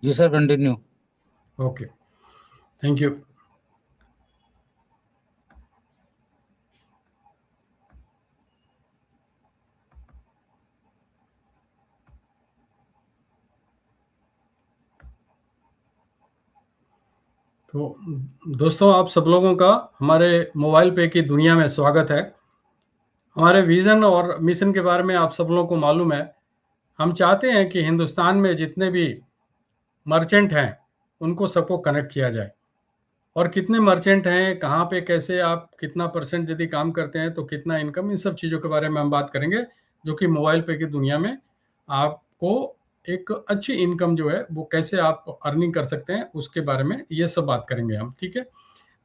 Ji sir, continue. Okay, thank you. तो दोस्तों, आप सब लोगों का हमारे मोबाइल पे की दुनिया में स्वागत है। हमारे विज़न और मिशन के बारे में आप सब लोगों को मालूम है। हम चाहते हैं कि हिंदुस्तान में जितने भी मर्चेंट हैं, उनको सबको कनेक्ट किया जाए। और कितने मर्चेंट हैं, कहाँ पे, कैसे, आप कितना परसेंट यदि काम करते हैं तो कितना इनकम, इन सब चीज़ों के बारे में हम बात करेंगे, जो कि मोबाइल पे की दुनिया में आपको एक अच्छी इनकम जो है वो कैसे आप अर्निंग कर सकते हैं, उसके बारे में ये सब बात करेंगे हम। ठीक है,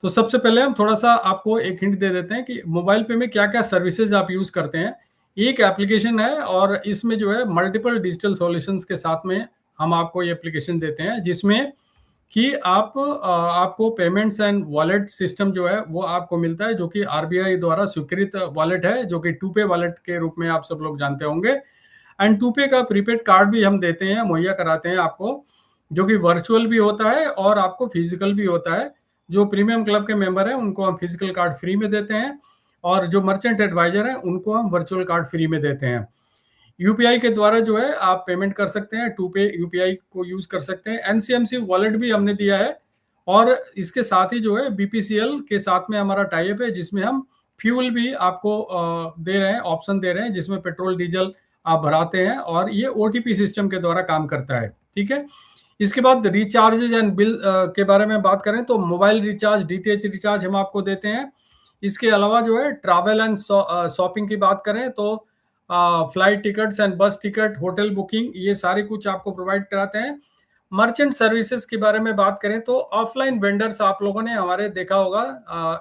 तो सबसे पहले हम थोड़ा सा आपको एक हिंट दे देते हैं कि मोबाइल पे में क्या क्या सर्विसेज आप यूज़ करते हैं। एक एप्लीकेशन है और इसमें जो है मल्टीपल डिजिटल सॉल्यूशंस के साथ में हम आपको ये एप्लीकेशन देते हैं, जिसमें कि आपको पेमेंट्स एंड वॉलेट सिस्टम जो है वो आपको मिलता है, जो कि आरबीआई द्वारा स्वीकृत वॉलेट है, जो कि टूपे वॉलेट के रूप में आप सब लोग जानते होंगे। एंड टूपे का प्रीपेड कार्ड भी हम देते हैं, मुहैया कराते हैं आपको, जो कि वर्चुअल भी होता है और आपको फिजिकल भी होता है। जो प्रीमियम क्लब के मेंबर हैं उनको हम फिजिकल कार्ड फ्री में देते हैं, और जो मर्चेंट एडवाइजर हैं उनको हम वर्चुअल कार्ड फ्री में देते हैं। यूपीआई के द्वारा जो है आप पेमेंट कर सकते हैं, टू पे यूपीआई को यूज कर सकते हैं। एनसीएमसी वॉलेट भी हमने दिया है, और इसके साथ ही जो है बीपीसीएल के साथ में हमारा टाइप है, जिसमें हम फ्यूल भी आपको दे रहे हैं, ऑप्शन दे रहे हैं, जिसमें पेट्रोल डीजल आप भराते हैं, और ये ओटीपी सिस्टम के द्वारा काम करता है। ठीक है, इसके बाद रिचार्जेज एंड बिल के बारे में बात करें तो मोबाइल रिचार्ज, डीटीएच रिचार्ज हम आपको देते हैं। इसके अलावा जो है ट्रैवल एंड शॉपिंग की बात करें तो फ्लाइट टिकट्स एंड बस टिकट, होटल बुकिंग, ये सारे कुछ आपको प्रोवाइड कराते हैं। मर्चेंट सर्विसेज के बारे में बात करें तो ऑफलाइन वेंडर्स आप लोगों ने हमारे देखा होगा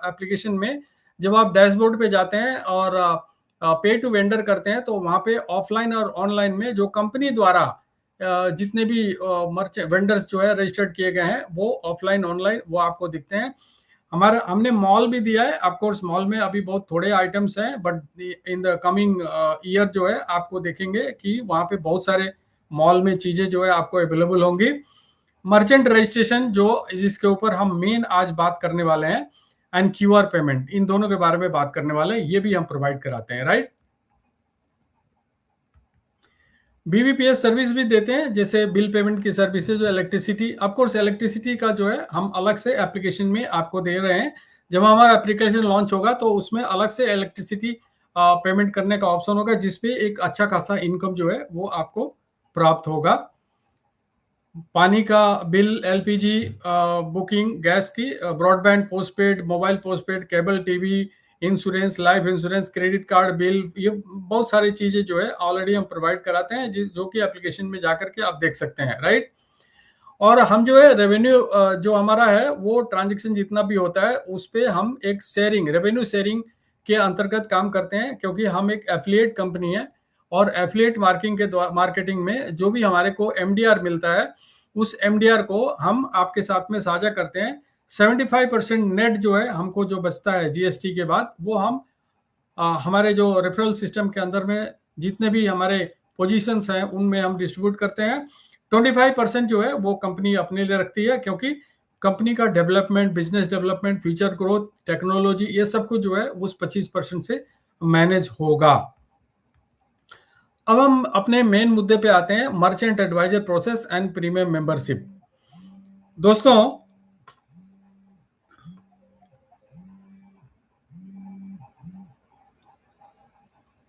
एप्लीकेशन में, जब आप डैशबोर्ड पे जाते हैं और पे टू वेंडर करते हैं तो वहाँ पे ऑफलाइन और ऑनलाइन में जो कंपनी द्वारा जितने भी मर्चेंट वेंडर्स जो है रजिस्टर्ड किए गए हैं, वो ऑफलाइन ऑनलाइन वो आपको दिखते हैं। हमारा हमने मॉल भी दिया है। ऑफ कोर्स मॉल में अभी बहुत थोड़े आइटम्स हैं, but in the coming year जो है आपको देखेंगे कि वहाँ पे बहुत सारे मॉल में चीजें जो है आपको अवेलेबल होंगी। मर्चेंट रजिस्ट्रेशन जो, जिसके ऊपर हम मेन आज बात करने वाले हैं, एंड क्यूआर पेमेंट, इन दोनों के बारे में बात करने वाले हैं, ये भी हम प्रोवाइड कराते हैं। राइट, बीबीपीएस सर्विस भी देते हैं, जैसे बिल पेमेंट की सर्विसेज, जो इलेक्ट्रिसिटी, ऑफकोर्स इलेक्ट्रिसिटी का जो है हम अलग से एप्लीकेशन में आपको दे रहे हैं। जब हमारा एप्लीकेशन लॉन्च होगा तो उसमें अलग से इलेक्ट्रिसिटी पेमेंट करने का ऑप्शन होगा, जिसपे एक अच्छा खासा इनकम जो है वो आपको प्राप्त होगा। पानी का बिल, एलपीजी बुकिंग, गैस की, broadband postpaid, mobile postpaid, cable TV, insurance, life insurance, credit card bill, ये बहुत सारी चीजें जो है ऑलरेडी हम प्रोवाइड कराते हैं, जो कि एप्लीकेशन में जाकर के आप देख सकते हैं। राइट, और हम जो है रेवेन्यू जो हमारा है वो ट्रांजेक्शन जितना भी होता है उस पे हम एक शेयरिंग, रेवेन्यू शेयरिंग के अंतर्गत काम करते हैं, क्योंकि हम एक एफिलिएट कंपनी है, और एफिलिएट मार्केटिंग में जो भी हमारे को एमडीआर मिलता है, उस एमडीआर को हम आपके साथ में साझा करते हैं। 75% नेट जो है हमको जो बचता है जीएसटी के बाद, वो हम हमारे जो रेफरल सिस्टम के अंदर में जितने भी हमारे पोजीशंस हैं उनमें हम डिस्ट्रीब्यूट करते हैं। 25% जो है वो कंपनी अपने लिए रखती है, क्योंकि कंपनी का development, business development, future growth, technology, ये सब कुछ जो है उस 25% से मैनेज होगा। अब हम अपने मेन मुद्दे पे आते हैं, merchant adviser process and premium membership. दोस्तों,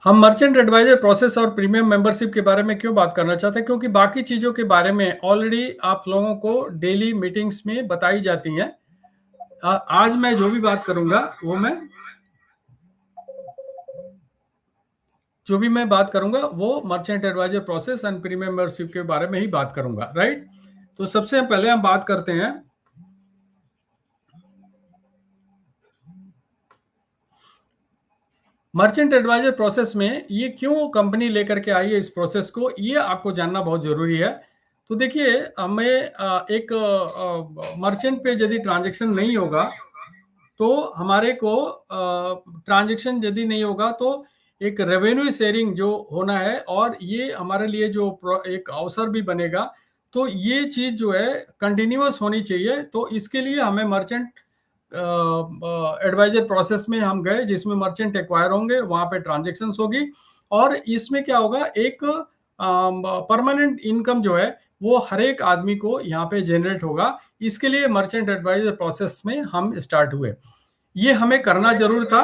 हम मर्चेंट एडवाइजर प्रोसेस और प्रीमियम मेंबरशिप के बारे में क्यों बात करना चाहते हैं, क्योंकि बाकी चीजों के बारे में ऑलरेडी आप लोगों को डेली मीटिंग्स में बताई जाती हैं। आज मैं जो भी बात करूंगा वो merchant adviser process and premium membership के बारे में ही बात करूंगा। राइट, तो सबसे पहले हम बात करते हैं मर्चेंट एडवाइजर प्रोसेस में। ये क्यों कंपनी लेकर के आई है इस प्रोसेस को, ये आपको जानना बहुत जरूरी है। तो देखिए, हमें एक मर्चेंट पे यदि ट्रांजेक्शन नहीं होगा तो हमारे को ट्रांजेक्शन यदि नहीं होगा तो एक रेवेन्यू शेयरिंग जो होना है, और ये हमारे लिए जो एक अवसर भी बनेगा। तो ये चीज जो है कंटिन्यूअस होनी चाहिए। तो इसके लिए हमें मर्चेंट एडवाइजर प्रोसेस में हम गए, जिसमें मर्चेंट एक्वायर होंगे, वहां पे ट्रांजेक्शन्स होगी, और इसमें क्या होगा, एक परमानेंट इनकम जो है वो हर एक आदमी को यहाँ पे जनरेट होगा। इसके लिए मर्चेंट एडवाइजर प्रोसेस में हम स्टार्ट हुए। ये हमें करना जरूर था,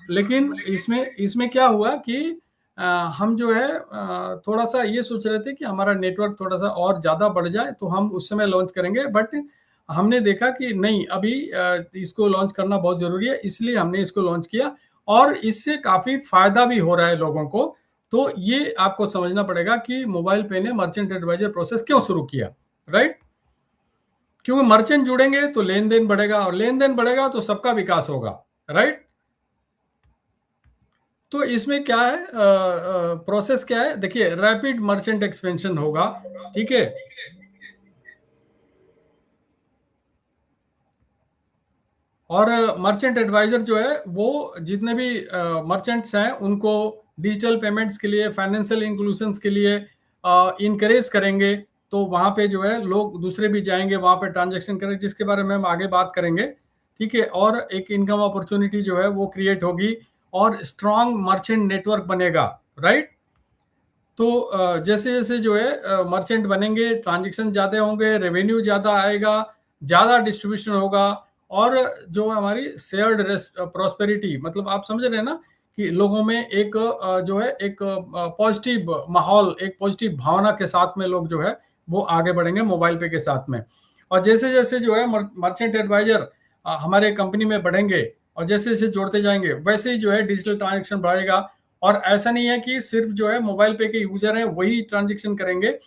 लेकिन इसमें इसमें क्या हुआ कि अ, हम जो है थोड़ा सा ये सोच रहे थे कि हमारा नेटवर्क थोड़ा सा और ज़्यादा बढ़ जाए तो हम उस समय लॉन्च करेंगे, बट हमने देखा कि नहीं, अभी इसको लॉन्च करना बहुत ज़रूरी है, इसलिए हमने इसको लॉन्च किया, और इससे काफ़ी फायदा भी हो रहा है लोगों को। तो ये आपको समझना पड़ेगा कि मोबाइल पे ने मर्चेंट एडवाइजर प्रोसेस क्यों शुरू किया, राइट? क्योंकि मर्चेंट जुड़ेंगे तो लेन देन बढ़ेगा, और लेन देन बढ़ेगा तो सबका विकास होगा, राइट? तो इसमें क्या है, प्रोसेस क्या है, देखिए, रैपिड मर्चेंट एक्सपेंशन होगा, ठीक है। और मर्चेंट एडवाइजर जो है वो जितने भी मर्चेंट्स हैं उनको डिजिटल पेमेंट्स के लिए, फाइनेंशियल इंक्लूजन्स के लिए इनकरेज करेंगे। तो वहाँ पे जो है लोग दूसरे भी जाएंगे, वहाँ पे ट्रांजेक्शन करेंगे, जिसके बारे में हम आगे बात करेंगे, ठीक है। और एक इनकम अपॉर्चुनिटी जो है वो क्रिएट होगी, और स्ट्रांग मर्चेंट नेटवर्क बनेगा, राइट? तो जैसे जैसे जो है मर्चेंट बनेंगे, ट्रांजेक्शन ज़्यादा होंगे, रेवेन्यू ज़्यादा आएगा, ज़्यादा डिस्ट्रीब्यूशन होगा, और जो हमारी शेयर्ड प्रॉस्पेरिटी, मतलब आप समझ रहे हैं ना कि लोगों में एक जो है एक पॉजिटिव माहौल, एक पॉजिटिव भावना के साथ में लोग जो है वो आगे बढ़ेंगे मोबाइल पे के साथ में। और जैसे जैसे जो है मर्चेंट एडवाइजर हमारे कंपनी में बढ़ेंगे, और जैसे जैसे जोड़ते जाएंगे, वैसे ही जो है डिजिटल ट्रांजेक्शन बढ़ेगा। और ऐसा नहीं है कि सिर्फ जो है मोबाइल पे के यूजर हैं वही ट्रांजेक्शन करेंगे।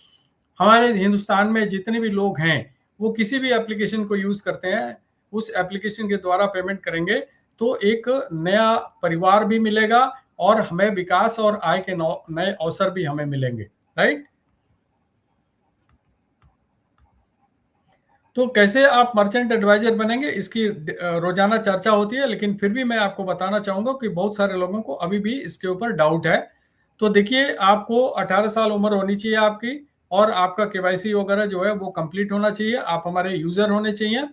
हमारे हिंदुस्तान में जितने भी लोग हैं वो किसी भी एप्लीकेशन को यूज करते हैं, उस एप्लीकेशन के द्वारा पेमेंट करेंगे, तो एक नया परिवार भी मिलेगा, और हमें विकास और आय के नए अवसर भी हमें मिलेंगे, राइट? तो कैसे आप मर्चेंट एडवाइजर बनेंगे, इसकी रोजाना चर्चा होती है, लेकिन फिर भी मैं आपको बताना चाहूंगा कि बहुत सारे लोगों को अभी भी इसके ऊपर डाउट है। तो देखिए, आपको 18 साल उम्र होनी चाहिए आपकी, और आपका केवाईसी वगैरह जो है वो कंप्लीट होना चाहिए, आप हमारे यूजर होने चाहिए।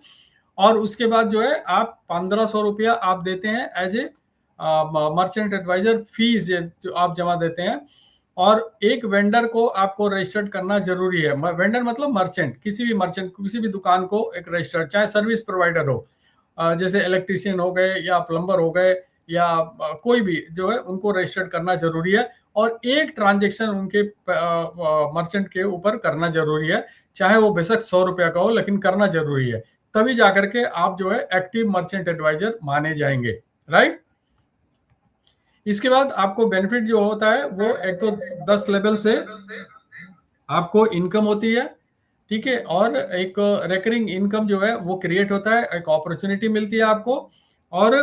और उसके बाद जो है आप 1500 रुपया आप देते हैं as a merchant adviser fees, जो आप जमा देते हैं। और एक वेंडर को आपको रजिस्टर्ड करना जरूरी है। वेंडर मतलब मर्चेंट, किसी भी दुकान को एक रजिस्टर्ड, चाहे सर्विस प्रोवाइडर हो, जैसे इलेक्ट्रिशियन हो गए या प्लम्बर हो गए, या कोई भी जो है उनको रजिस्टर्ड करना जरूरी है। और एक ट्रांजेक्शन उनके मर्चेंट के ऊपर करना जरूरी है, चाहे वो बेशक 100 रुपया का हो, लेकिन करना जरूरी है। तभी जाकर के आप जो है एक्टिव मर्चेंट एडवाइजर माने जाएंगे, राइट? इसके बाद आपको बेनिफिट जो होता है वो एक तो 10 लेवल से आपको इनकम होती है, ठीक है। और एक रेकरिंग इनकम जो है वो क्रिएट होता है, एक अपॉर्चुनिटी मिलती है आपको। और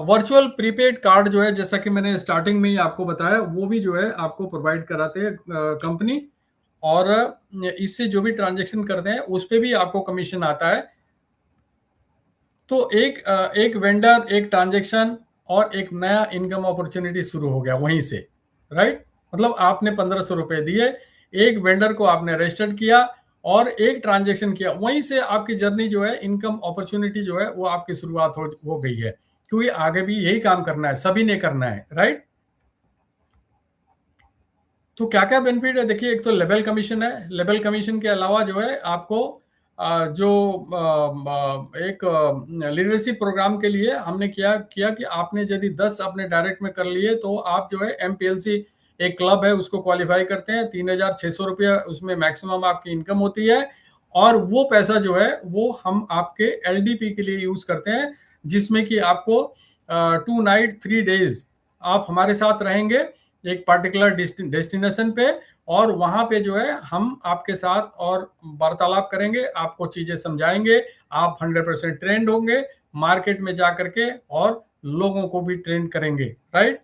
वर्चुअल प्रीपेड कार्ड जो है, जैसा कि मैंने स्टार्टिंग में ही आपको बताया, वो भी जो है आपको प्रोवाइड कराते हैं कंपनी। और इससे जो भी ट्रांजेक्शन करते हैं उस पे भी आपको कमीशन आता है। तो एक वेंडर, एक ट्रांजेक्शन, और एक नया इनकम अपॉर्चुनिटी शुरू हो गया वहीं से, राइट? मतलब आपने 1500 रुपए दिए, एक वेंडर को आपने रजिस्टर्ड किया, और एक ट्रांजेक्शन किया, वहीं से आपकी जर्नी जो है, इनकम अपॉर्चुनिटी जो है वो आपकी शुरुआत हो गई है। क्योंकि आगे भी यही काम करना है, सभी ने करना है, राइट? तो क्या क्या बेनिफिट है, देखिए, एक तो लेवल कमीशन है। लेवल कमीशन के अलावा जो है आपको जो एक लीडरशिप प्रोग्राम के लिए हमने किया किया कि आपने यदि 10 अपने डायरेक्ट में कर लिए, तो आप जो है एमपीएलसी, एक क्लब है, उसको क्वालिफाई करते हैं। 3600 रुपया उसमें मैक्सिमम आपकी इनकम होती है। और वो पैसा जो है वो हम आपके एलडीपी के लिए यूज करते हैं, जिसमें कि आपको 2 नाइट 3 डेज आप हमारे साथ रहेंगे एक पर्टिकुलर डेस्टिनेशन पे। और वहां पे जो है हम आपके साथ और वार्तालाप करेंगे, आपको चीजें समझाएंगे, आप 100% ट्रेंड होंगे मार्केट में जा करके, और लोगों को भी ट्रेंड करेंगे, राइट?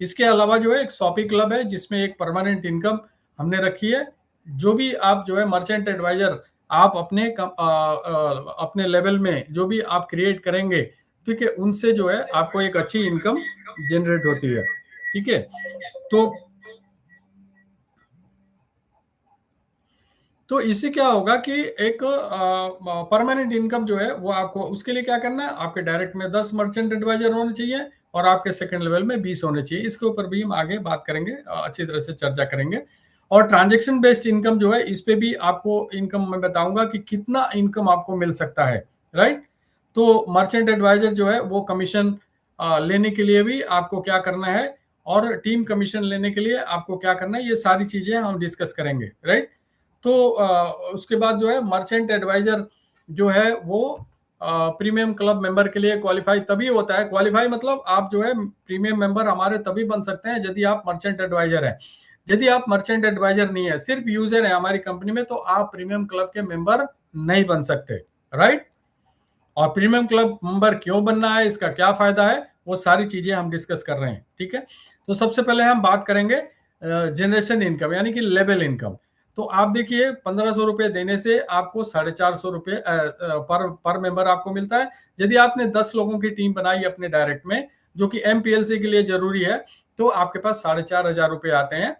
इसके अलावा जो है एक शॉपिंग क्लब है, जिसमें एक परमानेंट इनकम हमने रखी है। जो भी आप जो है मर्चेंट एडवाइजर आप अपने लेवल में जो भी आप क्रिएट करेंगे, ठीक है, उनसे जो है आपको एक अच्छी इनकम जनरेट होती है, ठीक है। तो तो इससे क्या होगा कि एक परमानेंट इनकम जो है वो आपको, उसके लिए क्या करना है, आपके डायरेक्ट में 10 मर्चेंट एडवाइजर होने चाहिए और आपके सेकंड लेवल में 20 होने चाहिए। इसके ऊपर भी हम आगे बात करेंगे, अच्छी तरह से चर्चा करेंगे। और ट्रांजैक्शन बेस्ड इनकम जो है, इस पे भी आपको इनकम मैं बताऊंगा कि कितना इनकम आपको मिल सकता है, राइट। तो मर्चेंट एडवाइजर जो है वो कमीशन लेने के लिए भी आपको क्या करना है, और टीम कमीशन लेने के लिए आपको क्या करना है, ये सारी चीजें हम डिस्कस करेंगे, राइट। तो उसके बाद जो है मर्चेंट एडवाइजर जो है वो प्रीमियम क्लब मेंबर के लिए क्वालिफाई तभी होता है। क्वालिफाई मतलब आप जो है प्रीमियम मेंबर हमारे तभी बन सकते हैं यदि आप मर्चेंट एडवाइजर हैं। यदि आप मर्चेंट एडवाइजर नहीं है, सिर्फ यूजर है हमारी कंपनी में, तो आप प्रीमियम क्लब के मेंबर नहीं बन सकते, राइट। और प्रीमियम क्लब मेंबर क्यों बनना है, इसका क्या फायदा है, वो सारी चीजें हम डिस्कस कर रहे हैं, ठीक है। तो सबसे पहले हम बात करेंगे जनरेशन इनकम यानी कि लेवल इनकम। तो आप देखिए 1500 रुपए देने से आपको 450 रुपए पर मेंबर आपको मिलता है। यदि आपने 10 लोगों की टीम बनाई अपने डायरेक्ट में, जो कि एमपीएलसी के लिए जरूरी है, तो आपके पास 4500 रुपए आते हैं।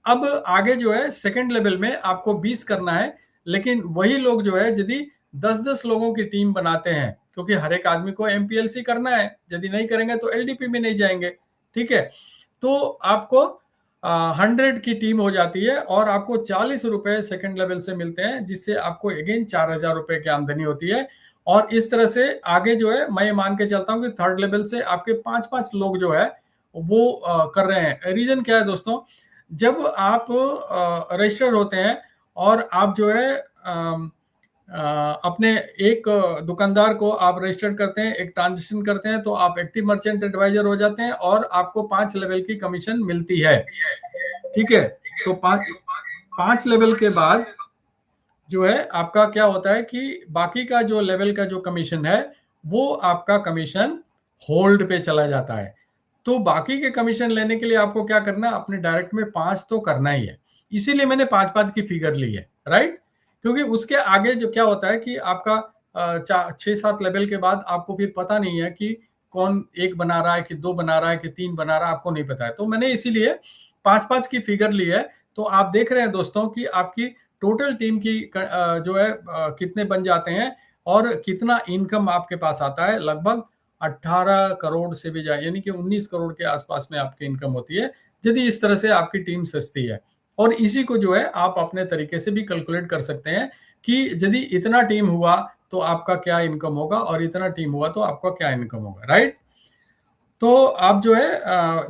अब आगे जो है सेकंड लेवल में आपको 20 करना है, लेकिन वही लोग जो है यदि 10-10 लोगों की टीम बनाते हैं, क्योंकि हर एक आदमी को एमपीएलसी करना है, यदि नहीं करेंगे तो एलडीपी में नहीं जाएंगे, ठीक है। तो आपको 100 की टीम हो जाती है और आपको 40 रुपए सेकंड लेवल से मिलते हैं, जिससे आपको अगेन 4000 रुपए की आमदनी होती है। और इस तरह से आगे जो है मैं मान के चलता हूं कि थर्ड लेवल से आपके 5-5 लोग जो है वो कर रहे हैं। रीजन क्या है दोस्तों, जब आप रजिस्टर होते हैं और आप जो है अपने एक दुकानदार को आप रजिस्टर करते हैं, एक ट्रांजेक्शन करते हैं, तो आप एक्टिव मर्चेंट एडवाइजर हो जाते हैं और आपको 5 लेवल की कमीशन मिलती है, ठीक है। तो 5 लेवल के बाद जो है आपका क्या होता है कि बाकी का जो लेवल का जो कमीशन है वो आपका कमीशन होल्ड पे चला जाता है। तो बाकी के कमीशन लेने के लिए आपको क्या करना है, अपने डायरेक्ट में 5 तो करना ही है। इसीलिए मैंने 5-5 की फिगर ली है, राइट। क्योंकि उसके आगे जो क्या होता है कि आपका 6-7 लेवल के बाद आपको फिर पता नहीं है कि कौन एक बना रहा है कि 2 बना रहा है कि 3 बना रहा है, आपको नहीं पता है। तो मैंने इसीलिए 5-5 की फिगर ली है। तो आप देख रहे हैं दोस्तों कि आपकी टोटल टीम की जो है कितने बन जाते हैं और कितना इनकम आपके पास आता है। लगभग 18 करोड़ से भी ज्यादा, यानी कि 19 करोड़ के आसपास में आपकी इनकम होती है, यदि इस तरह से आपकी टीम सस्ती है। और इसी को जो है आप अपने तरीके से भी कैलकुलेट कर सकते हैं कि यदि इतना टीम हुआ तो आपका क्या इनकम होगा और इतना टीम हुआ तो आपका क्या इनकम होगा, राइट। तो आप जो है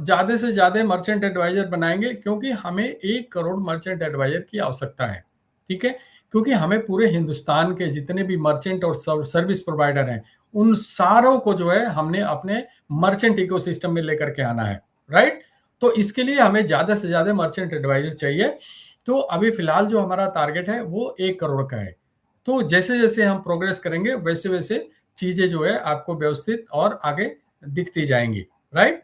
ज्यादा से ज्यादा मर्चेंट एडवाइजर बनाएंगे, क्योंकि हमें 1 करोड़ मर्चेंट एडवाइजर की आवश्यकता है, ठीक है। क्योंकि हमें पूरे हिंदुस्तान के जितने भी मर्चेंट और सर्विस प्रोवाइडर हैं, उन सारों को जो है हमने अपने मर्चेंट इकोसिस्टम में लेकर के आना है, राइट। तो इसके लिए हमें ज्यादा से ज्यादा मर्चेंट एडवाइजर चाहिए। तो अभी फिलहाल जो हमारा टारगेट है वो 1 करोड़ का है। तो जैसे जैसे हम प्रोग्रेस करेंगे वैसे वैसे चीजें जो है आपको व्यवस्थित और आगे दिखती जाएंगी, राइट।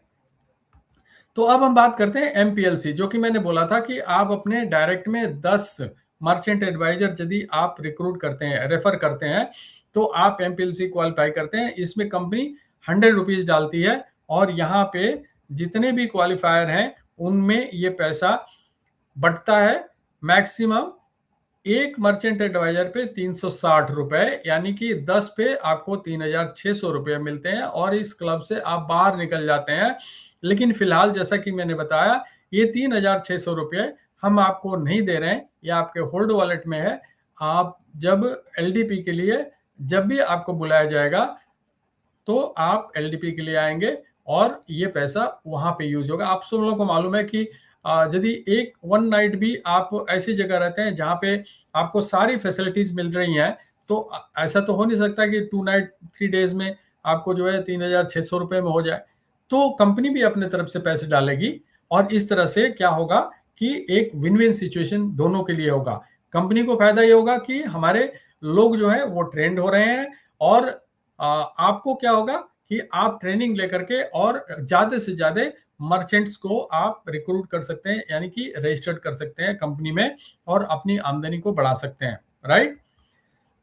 तो अब हम बात करते हैं एमपीएलसी, जो कि मैंने बोला था कि आप अपने डायरेक्ट में 10 मर्चेंट एडवाइजर यदि आप रिक्रूट करते हैं, रेफर करते हैं, तो आप एमपीएलसी क्वालिफाई करते हैं। इसमें कंपनी 100 रुपीज डालती है और यहाँ पे जितने भी क्वालिफायर हैं उनमें ये पैसा बढ़ता है। मैक्सिमम एक मर्चेंट एडवाइजर पे 360 रुपए, यानी कि 10 पे आपको 3600 रुपए मिलते हैं और इस क्लब से आप बाहर निकल जाते हैं। लेकिन फिलहाल जैसा कि मैंने बताया, ये 3600 रुपए हम आपको नहीं दे रहे हैं, ये आपके होल्ड वॉलेट में है। आप जब एलडीपी के लिए जब भी आपको बुलाया जाएगा तो आप एलडीपी के लिए आएंगे और ये पैसा वहां पे यूज होगा। आप सब लोगों को मालूम है कि यदि एक वन नाइट भी आप ऐसी जगह रहते हैं जहां पे आपको सारी फैसिलिटीज मिल रही हैं, तो ऐसा तो हो नहीं सकता कि 2 नाइट 3 डेज में आपको जो है 3600 रुपए में हो जाए। तो कंपनी भी अपने तरफ से पैसे डालेगी और इस तरह से क्या होगा कि एक विन विन सिचुएशन दोनों के लिए होगा। कंपनी को फायदा ये होगा कि हमारे लोग जो है वो ट्रेंड हो रहे हैं, और आपको क्या होगा कि आप ट्रेनिंग लेकर के और ज्यादा से ज्यादा मर्चेंट्स को आप रिक्रूट कर सकते हैं, यानी कि रजिस्टर्ड कर सकते हैं कंपनी में और अपनी आमदनी को बढ़ा सकते हैं, राइट।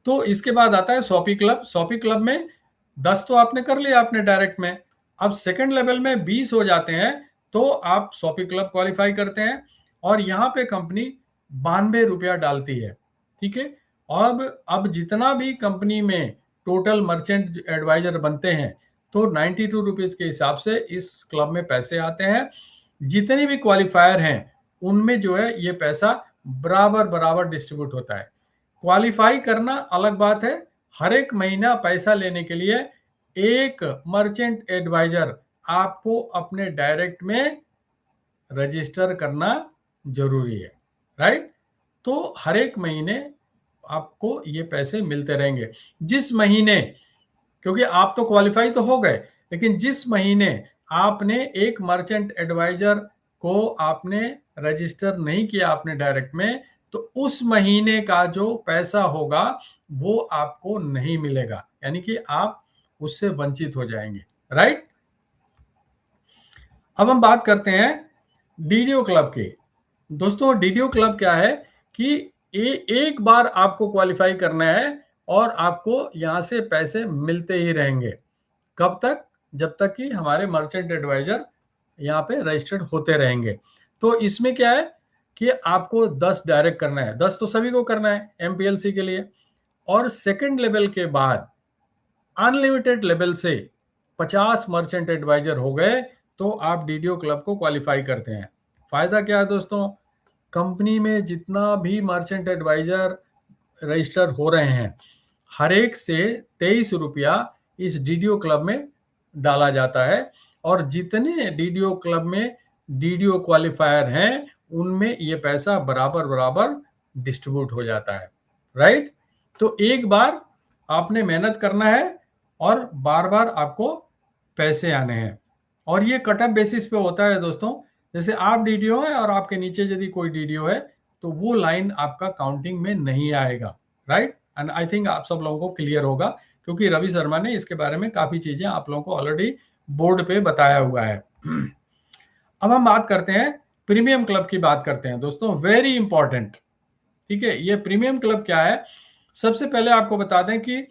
तो इसके बाद आता है शॉपी क्लब। शॉपी क्लब में 10 तो आपने कर लिया अपने डायरेक्ट में, अब सेकंड लेवल में 20 हो जाते हैं तो आप शॉपी क्लब क्वालिफाई करते हैं और यहाँ पे कंपनी 92 रुपया डालती है, ठीक है। अब जितना भी कंपनी में टोटल मर्चेंट एडवाइजर बनते हैं तो 92 रुपीज के हिसाब से इस क्लब में पैसे आते हैं। जितने भी क्वालिफायर हैं उनमें जो है ये पैसा बराबर बराबर डिस्ट्रीब्यूट होता है। क्वालिफाई करना अलग बात है, हर एक महीना पैसा लेने के लिए एक मर्चेंट एडवाइजर आपको अपने डायरेक्ट में रजिस्टर करना जरूरी है, राइट। तो हर एक महीने आपको ये पैसे मिलते रहेंगे। जिस महीने, क्योंकि आप तो क्वालिफाई तो हो गए, लेकिन जिस महीने आपने एक मर्चेंट एडवाइजर को आपने रजिस्टर नहीं किया अपने डायरेक्ट में, तो उस महीने का जो पैसा होगा वो आपको नहीं मिलेगा, यानी कि आप उससे वंचित हो जाएंगे, राइट। अब हम बात करते हैं डीडीओ क्लब की। दोस्तों डीडीओ क्लब क्या है कि एक बार आपको क्वालिफाई करना है और आपको यहां से पैसे मिलते ही रहेंगे। कब तक? जब तक कि हमारे मर्चेंट एडवाइजर यहाँ पे रजिस्टर्ड होते रहेंगे। तो इसमें क्या है कि आपको 10 डायरेक्ट करना है, 10 तो सभी को करना है एमपीएलसी के लिए, और सेकंड लेवल के बाद अनलिमिटेड लेवल से 50 मर्चेंट एडवाइजर हो गए तो आप डीडीओ क्लब को क्वालिफाई करते हैं। फायदा क्या है दोस्तों? कंपनी में जितना भी मर्चेंट एडवाइजर रजिस्टर हो रहे हैं, हर एक से 23 रुपया इस डीडीओ क्लब में डाला जाता है, और जितने डीडीओ क्लब में डीडीओ क्वालिफायर हैं उनमें ये पैसा बराबर बराबर डिस्ट्रीब्यूट हो जाता है, राइट। तो एक बार आपने मेहनत करना है और बार बार आपको पैसे आने हैं, और ये कटअप बेसिस पे होता है दोस्तों। जैसे आप डीडीओ है और आपके नीचे यदि कोई डीडीओ है तो वो लाइन आपका काउंटिंग में नहीं आएगा, राइट। एंड आई थिंक आप सब लोगों को क्लियर होगा, क्योंकि रवि शर्मा ने इसके बारे में काफी चीजें आप लोगों को ऑलरेडी बोर्ड पे बताया हुआ है। अब हम बात करते हैं प्रीमियम क्लब की, बात करते हैं दोस्तों, वेरी इंपॉर्टेंट। ठीक है, ये प्रीमियम क्लब क्या है? सबसे पहले आपको बता दें कि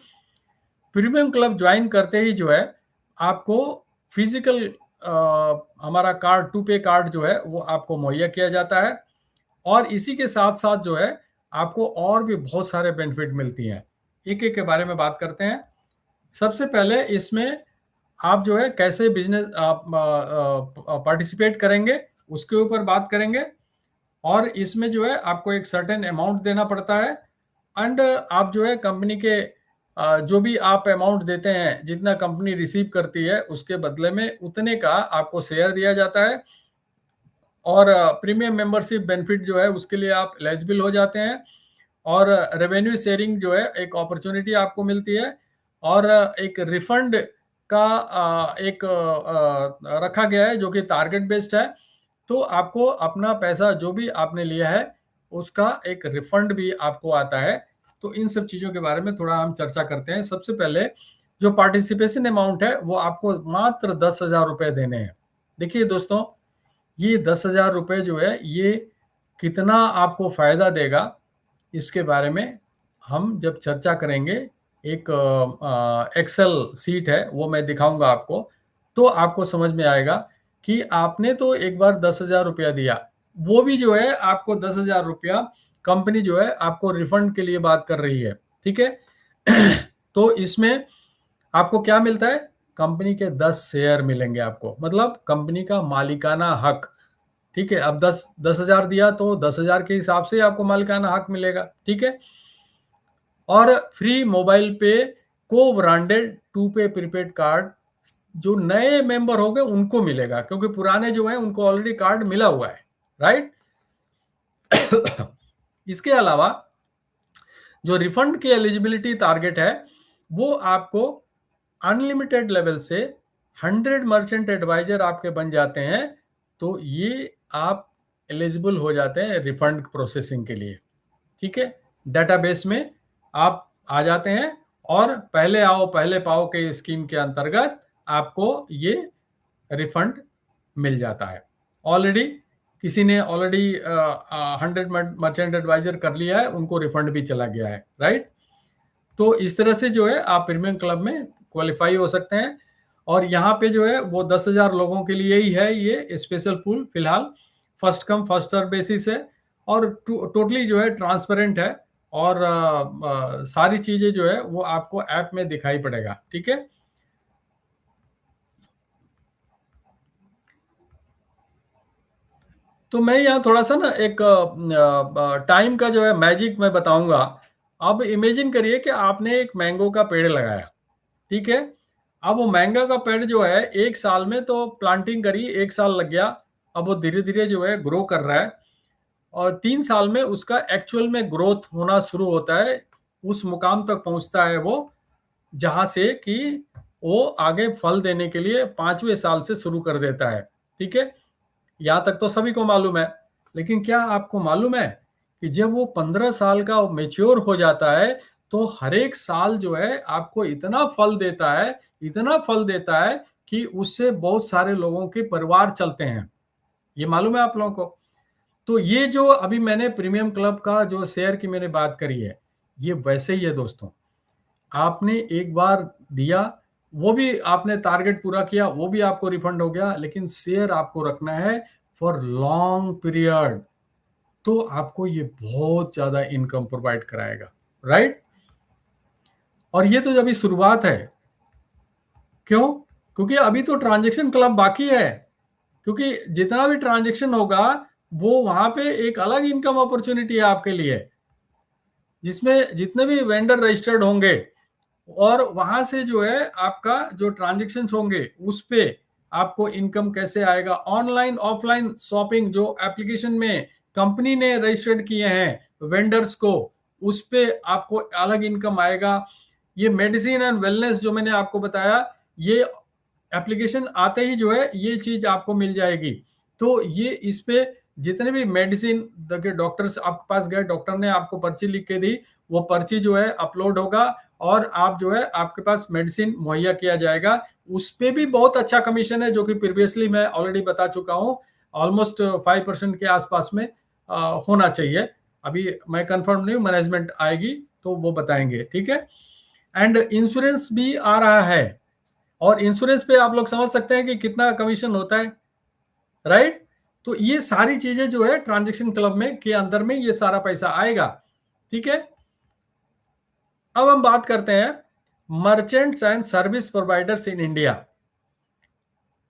प्रीमियम क्लब ज्वाइन करते ही जो है आपको फिजिकल हमारा कार्ड, टू पे कार्ड जो है वो आपको मुहैया किया जाता है, और इसी के साथ साथ जो है आपको और भी बहुत सारे बेनिफिट मिलती हैं। एक एक के बारे में बात करते हैं। सबसे पहले इसमें आप जो है कैसे बिजनेस आप पार्टिसिपेट करेंगे उसके ऊपर बात करेंगे, और इसमें जो है आपको एक सर्टेन अमाउंट देना पड़ता है, एंड आप जो है कंपनी के जो भी आप अमाउंट देते हैं, जितना कंपनी रिसीव करती है उसके बदले में उतने का आपको शेयर दिया जाता है, और प्रीमियम मेंबरशिप बेनिफिट जो है उसके लिए आप एलिजिबल हो जाते हैं, और रेवेन्यू शेयरिंग जो है एक अपॉर्चुनिटी आपको मिलती है, और एक रिफंड का एक रखा गया है जो कि टारगेट बेस्ड है। तो आपको अपना पैसा जो भी आपने लिया है उसका एक रिफंड भी आपको आता है। तो इन सब चीज़ों के बारे में थोड़ा हम चर्चा करते हैं। सबसे पहले जो पार्टिसिपेशन अमाउंट है वो आपको मात्र 10,000 रुपये देने हैं। देखिए दोस्तों, ये 10,000 रुपये जो है ये कितना आपको फायदा देगा इसके बारे में हम जब चर्चा करेंगे, एक एक्सेल सीट है वो मैं दिखाऊंगा आपको, तो आपको समझ में आएगा कि आपने तो एक बार 10,000 रुपया दिया, वो भी जो है आपको 10,000 रुपया कंपनी जो है आपको रिफंड के लिए बात कर रही है, ठीक है। तो इसमें आपको क्या मिलता है? कंपनी के 10 शेयर मिलेंगे आपको, मतलब कंपनी का मालिकाना हक, ठीक है। अब 10,000 दिया तो 10,000 के हिसाब से आपको मालिकाना हक मिलेगा, ठीक है। और फ्री मोबाइल पे को ब्रांडेड टू पे प्रीपेड कार्ड जो नए मेंबर हो गए उनको मिलेगा, क्योंकि पुराने जो हैं उनको ऑलरेडी कार्ड मिला हुआ है, राइट। इसके अलावा जो रिफंड की एलिजिबिलिटी टारगेट है वो आपको अनलिमिटेड लेवल से 100 मर्चेंट एडवाइजर आपके बन जाते हैं तो ये आप एलिजिबल हो जाते हैं रिफंड प्रोसेसिंग के लिए, ठीक है। डेटाबेस में आप आ जाते हैं और पहले आओ पहले पाओ के स्कीम के अंतर्गत आपको ये रिफंड मिल जाता है। ऑलरेडी किसी ने ऑलरेडी 100 मर्चेंट एडवाइजर कर लिया है, उनको रिफंड भी चला गया है, राइट। तो इस तरह से जो है आप प्रीमियम क्लब में क्वालिफाई हो सकते हैं, और यहाँ पे जो है वो 10,000 लोगों के लिए ही है ये स्पेशल पूल फिलहाल, first come first serve basis है, और टोटली जो है ट्रांसपेरेंट है। और सारी चीजें जो है वो आपको ऐप में दिखाई पड़ेगा। ठीक है, तो मैं यहाँ थोड़ा सा ना एक टाइम का जो है मैजिक मैं बताऊंगा। अब इमेजिन करिए कि आपने एक मैंगो का पेड़ लगाया। ठीक है, अब वो मैंगो का पेड़ जो है एक साल में तो प्लांटिंग करी, एक साल लग गया। अब वो धीरे धीरे जो है ग्रो कर रहा है, और 3 साल में उसका एक्चुअल में ग्रोथ होना शुरू होता है। उस मुकाम तक पहुंचता है वो, जहां से कि वो आगे फल देने के लिए 5वें साल से शुरू कर देता है। ठीक है, यहां तक तो सभी को मालूम है। लेकिन क्या आपको मालूम है कि जब वो 15 साल का मेच्योर हो जाता है, तो हर एक साल जो है आपको इतना फल देता है, इतना फल देता है कि उससे बहुत सारे लोगों के परिवार चलते हैं। ये मालूम है आप लोगों को? तो ये जो अभी मैंने प्रीमियम क्लब का जो शेयर की मैंने बात करी है, ये वैसे ही है दोस्तों। आपने एक बार दिया, वो भी आपने टारगेट पूरा किया, वो भी आपको रिफंड हो गया, लेकिन शेयर आपको रखना है फॉर लॉन्ग पीरियड, तो आपको ये बहुत ज्यादा इनकम प्रोवाइड कराएगा। राइट? और ये तो अभी शुरुआत है। क्यों? क्योंकि अभी तो ट्रांजेक्शन क्लब बाकी है। क्योंकि जितना भी ट्रांजेक्शन होगा, वो वहां पे एक अलग इनकम अपॉर्चुनिटी है आपके लिए, जिसमें जितने भी वेंडर रजिस्टर्ड होंगे, और वहां से जो है आपका जो ट्रांजेक्शन होंगे उस पे आपको इनकम कैसे आएगा। ऑनलाइन ऑफलाइन शॉपिंग जो एप्लीकेशन में कंपनी ने रजिस्टर्ड किए हैं वेंडर्स को, उस पे आपको अलग इनकम आएगा। ये मेडिसिन एंड वेलनेस जो मैंने आपको बताया, ये एप्लीकेशन आते ही जो है ये चीज आपको मिल जाएगी। तो ये इस पे जितने भी मेडिसिन देखिए, डॉक्टर आपके पास गए, डॉक्टर ने आपको पर्ची लिख के दी, वो पर्ची जो है अपलोड होगा, और आप जो है आपके पास मेडिसिन मुहैया किया जाएगा। उस पे भी बहुत अच्छा कमीशन है, जो कि प्रीवियसली मैं ऑलरेडी बता चुका हूँ। ऑलमोस्ट 5% के आसपास में होना चाहिए। अभी मैं कंफर्म नहीं हूँ, मैनेजमेंट आएगी तो वो बताएंगे। ठीक है, एंड इंश्योरेंस भी आ रहा है, और इंश्योरेंस पे आप लोग समझ सकते हैं कि कितना कमीशन होता है। राइट? तो ये सारी चीजें जो है ट्रांजेक्शन क्लब में के अंदर में ये सारा पैसा आएगा। ठीक है, अब हम बात करते हैं merchants and service providers in India.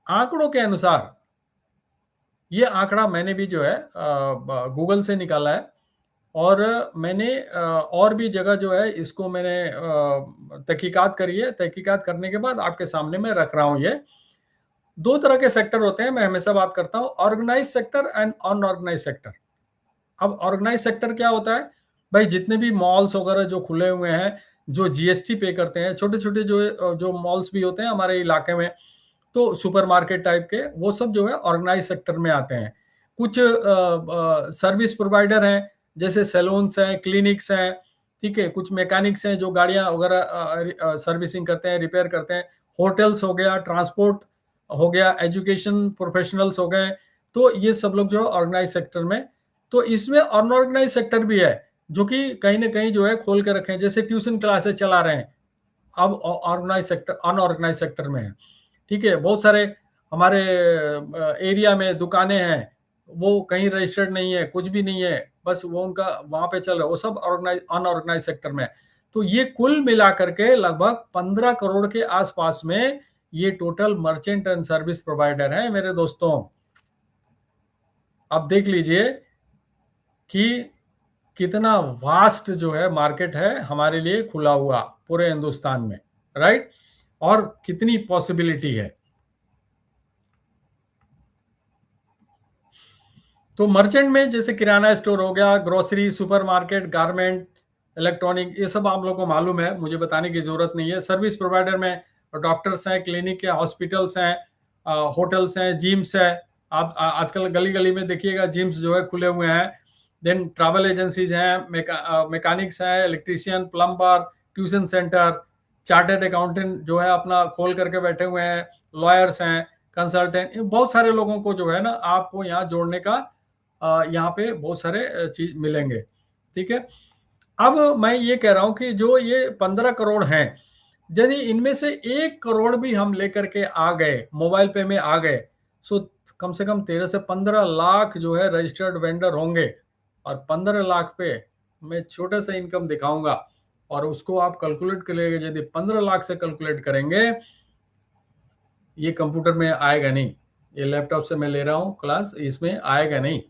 आंकड़ों के अनुसार, ये आंकड़ा मैंने भी जो है गूगल से निकाला है, और मैंने और भी जगह जो है इसको मैंने तहकीकात करी है। तहकीकात करने के बाद आपके सामने मैं रख रहा हूं। ये दो तरह के सेक्टर होते हैं, मैं हमेशा बात करता हूं, organise sector and unorganise sector. अब ऑर्गेनाइज सेक्टर क्या होता है? भाई जितने भी मॉल्स वगैरह जो खुले हुए हैं, जो जीएसटी पे करते हैं, छोटे छोटे जो जो मॉल्स भी होते हैं हमारे इलाके में, तो सुपरमार्केट टाइप के, वो सब जो है ऑर्गेनाइज सेक्टर में आते हैं। कुछ सर्विस प्रोवाइडर हैं, जैसे सैलून्स हैं, क्लिनिक्स हैं। ठीक है, कुछ मैकेनिक्स हैं जो गाड़ियां वगैरह सर्विसिंग करते हैं, रिपेयर करते हैं। होटल्स हो गया, ट्रांसपोर्ट हो गया, एजुकेशन प्रोफेशनल्स हो गए। तो ये सब लोग जो है ऑर्गेनाइज सेक्टर में। तो इसमें अनऑर्गेनाइज सेक्टर भी है, जो कि कहीं ना कहीं जो है खोल के रखे हैं, जैसे ट्यूशन क्लासेस चला रहे हैं। अब ऑर्गेनाइज सेक्टर, अनऑर्गेनाइज सेक्टर में है। ठीक है, बहुत सारे हमारे एरिया में दुकानें हैं, वो कहीं रजिस्टर्ड नहीं है, कुछ भी नहीं है, बस वो उनका वहां पे चल रहा है, वो सब ऑर्गेनाइज अनऑर्गेनाइज सेक्टर में है। तो ये कुल मिला करके लगभग 15 करोड़ के आसपास में ये total merchant and service provider है मेरे दोस्तों। अब देख लीजिए कि कितना वास्ट जो है मार्केट है हमारे लिए खुला हुआ पूरे हिंदुस्तान में। राइट? और कितनी पॉसिबिलिटी है। तो मर्चेंट में जैसे किराना स्टोर हो गया, ग्रोसरी, सुपरमार्केट, गारमेंट, इलेक्ट्रॉनिक, ये सब आप लोगों को मालूम है, मुझे बताने की जरूरत नहीं है। सर्विस प्रोवाइडर में डॉक्टर्स हैं, क्लिनिक है, हॉस्पिटल्स हैं, होटल्स हैं, जिम्स है। आप आजकल गली गली में देखिएगा जिम्स जो है खुले हुए हैं। देन ट्रैवल एजेंसीज हैं, मैकेनिक्स हैं, electrician, plumber, tuition centre, chartered accountant जो है अपना खोल करके बैठे हुए हैं, लॉयर्स हैं, कंसल्टेंट, बहुत सारे लोगों को जो है ना आपको यहाँ जोड़ने का यहाँ पे बहुत सारे चीज मिलेंगे। ठीक है, अब मैं ये कह रहा हूं कि जो ये 15 करोड़ हैं, यदि इनमें से 1 करोड़ भी हम लेकर के आ गए, मोबाइल पे में आ गए, सो कम से कम 13 से 15 लाख जो है रजिस्टर्ड वेंडर होंगे। और 15 लाख पे मैं छोटा सा इनकम दिखाऊंगा और उसको आप कैलकुलेट करेंगे, यदि 15 लाख से कैलकुलेट करेंगे, ये कंप्यूटर में आएगा नहीं। ये लैपटॉप से मैं ले रहा हूँ क्लास, इसमें आएगा नहीं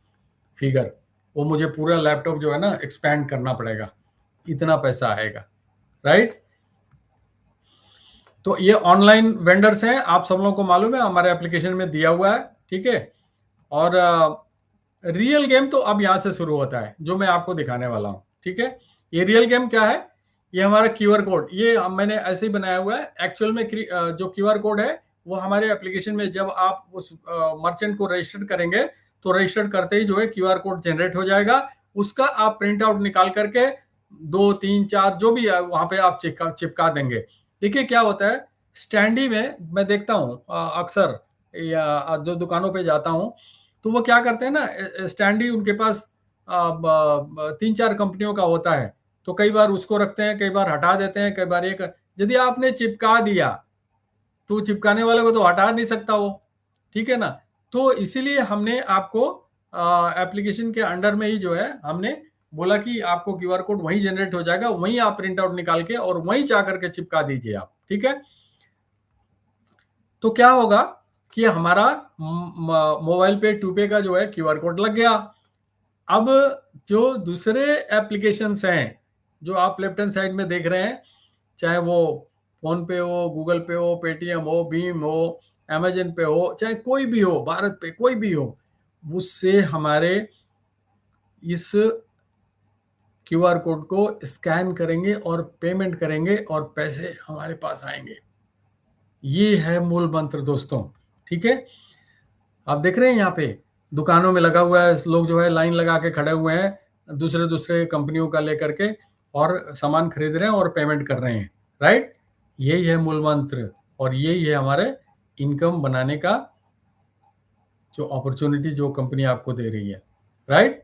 फिगर। वो मुझे पूरा लैपटॉप जो है ना एक्सपैंड करना पड़ेगा, इतना पैसा आएगा, राइट। तो ये ऑनलाइन वेंडर्स हैं, आप सब लोगों को मालूम है, हमारे एप्लीकेशन में दिया हुआ है, ठीक है। और रियल गेम तो अब यहां से शुरू होता है, जो मैं आपको दिखाने वाला हूं, ठीक है। ये रियल गेम क्या है? ये हमारा क्यूआर कोड, ये मैंने ऐसे ही बनाया हुआ है। एक्चुअल में जो क्यूआर कोड है वो हमारे एप्लीकेशन में जब आप उस मर्चेंट को रजिस्टर करेंगे तो रजिस्टर करते ही जो है क्यूआर कोड जनरेट हो जाएगा। उसका आप प्रिंट आउट निकाल करके 2 3 4 जो भी है वहां पे आप चिपका देंगे। देखिए क्या होता है, स्टैंडी में मैं देखता हूँ अक्सर, या जो दुकानों पे जाता हूँ, तो वो क्या करते हैं ना, स्टैंडी उनके पास 3 4 कंपनियों का होता है, तो कई बार उसको रखते हैं, कई बार हटा देते हैं, कई बार यदि आपने चिपका दिया तो चिपकाने वाले को तो हटा नहीं सकता वो, ठीक है ना। तो इसीलिए हमने आपको एप्लीकेशन के अंडर में ही जो है हमने बोला कि आपको क्यूआर कोड वहीं जनरेट हो जाएगा, वहीं आप प्रिंट आउट निकाल के और वहीं जा करके चिपका दीजिए आप, ठीक है। तो क्या होगा कि हमारा मोबाइल पे टूपे का जो है क्यूआर कोड लग गया। अब जो दूसरे एप्लीकेशंस हैं जो आप लेफ्ट हैंड साइड में देख रहे हैं, चाहे वो फोन पे हो, गूगल पे हो, पेटीएम हो, भीम हो, अमेजन पे हो, चाहे कोई भी हो, भारत पे कोई भी हो, उससे हमारे इस क्यूआर कोड को स्कैन करेंगे और पेमेंट करेंगे और पैसे हमारे पास आएंगे। ये है मूल मंत्र दोस्तों, ठीक है। आप देख रहे हैं यहाँ पे दुकानों में लगा हुआ है, लोग जो है लाइन लगा के खड़े हुए हैं दूसरे दूसरे कंपनियों का लेकर के, और सामान खरीद रहे हैं और पेमेंट कर रहे हैं, राइट। यही है मूल मंत्र और यही है हमारे इनकम बनाने का जो अपॉर्चुनिटी जो कंपनी आपको दे रही है, राइट।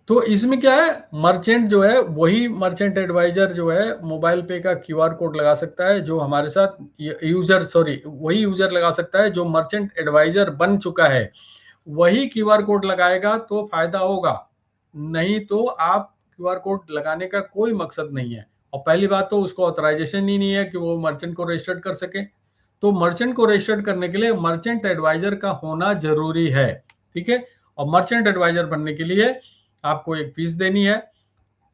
तो इसमें क्या है, मर्चेंट जो है वही मर्चेंट एडवाइजर जो है मोबाइल पे का क्यूआर कोड लगा सकता है, जो हमारे साथ यूजर, सॉरी, वही यूजर लगा सकता है जो मर्चेंट एडवाइजर बन चुका है, वही क्यूआर कोड लगाएगा तो फायदा होगा। नहीं तो आप क्यूआर कोड लगाने का कोई मकसद नहीं है। और पहली बात तो उसको ऑथराइजेशन ही नहीं है कि वो मर्चेंट को रजिस्टर्ड कर सके। तो मर्चेंट को रजिस्टर्ड करने के लिए मर्चेंट एडवाइजर का होना जरूरी है, ठीक है। और मर्चेंट एडवाइजर बनने के लिए आपको एक फीस देनी है,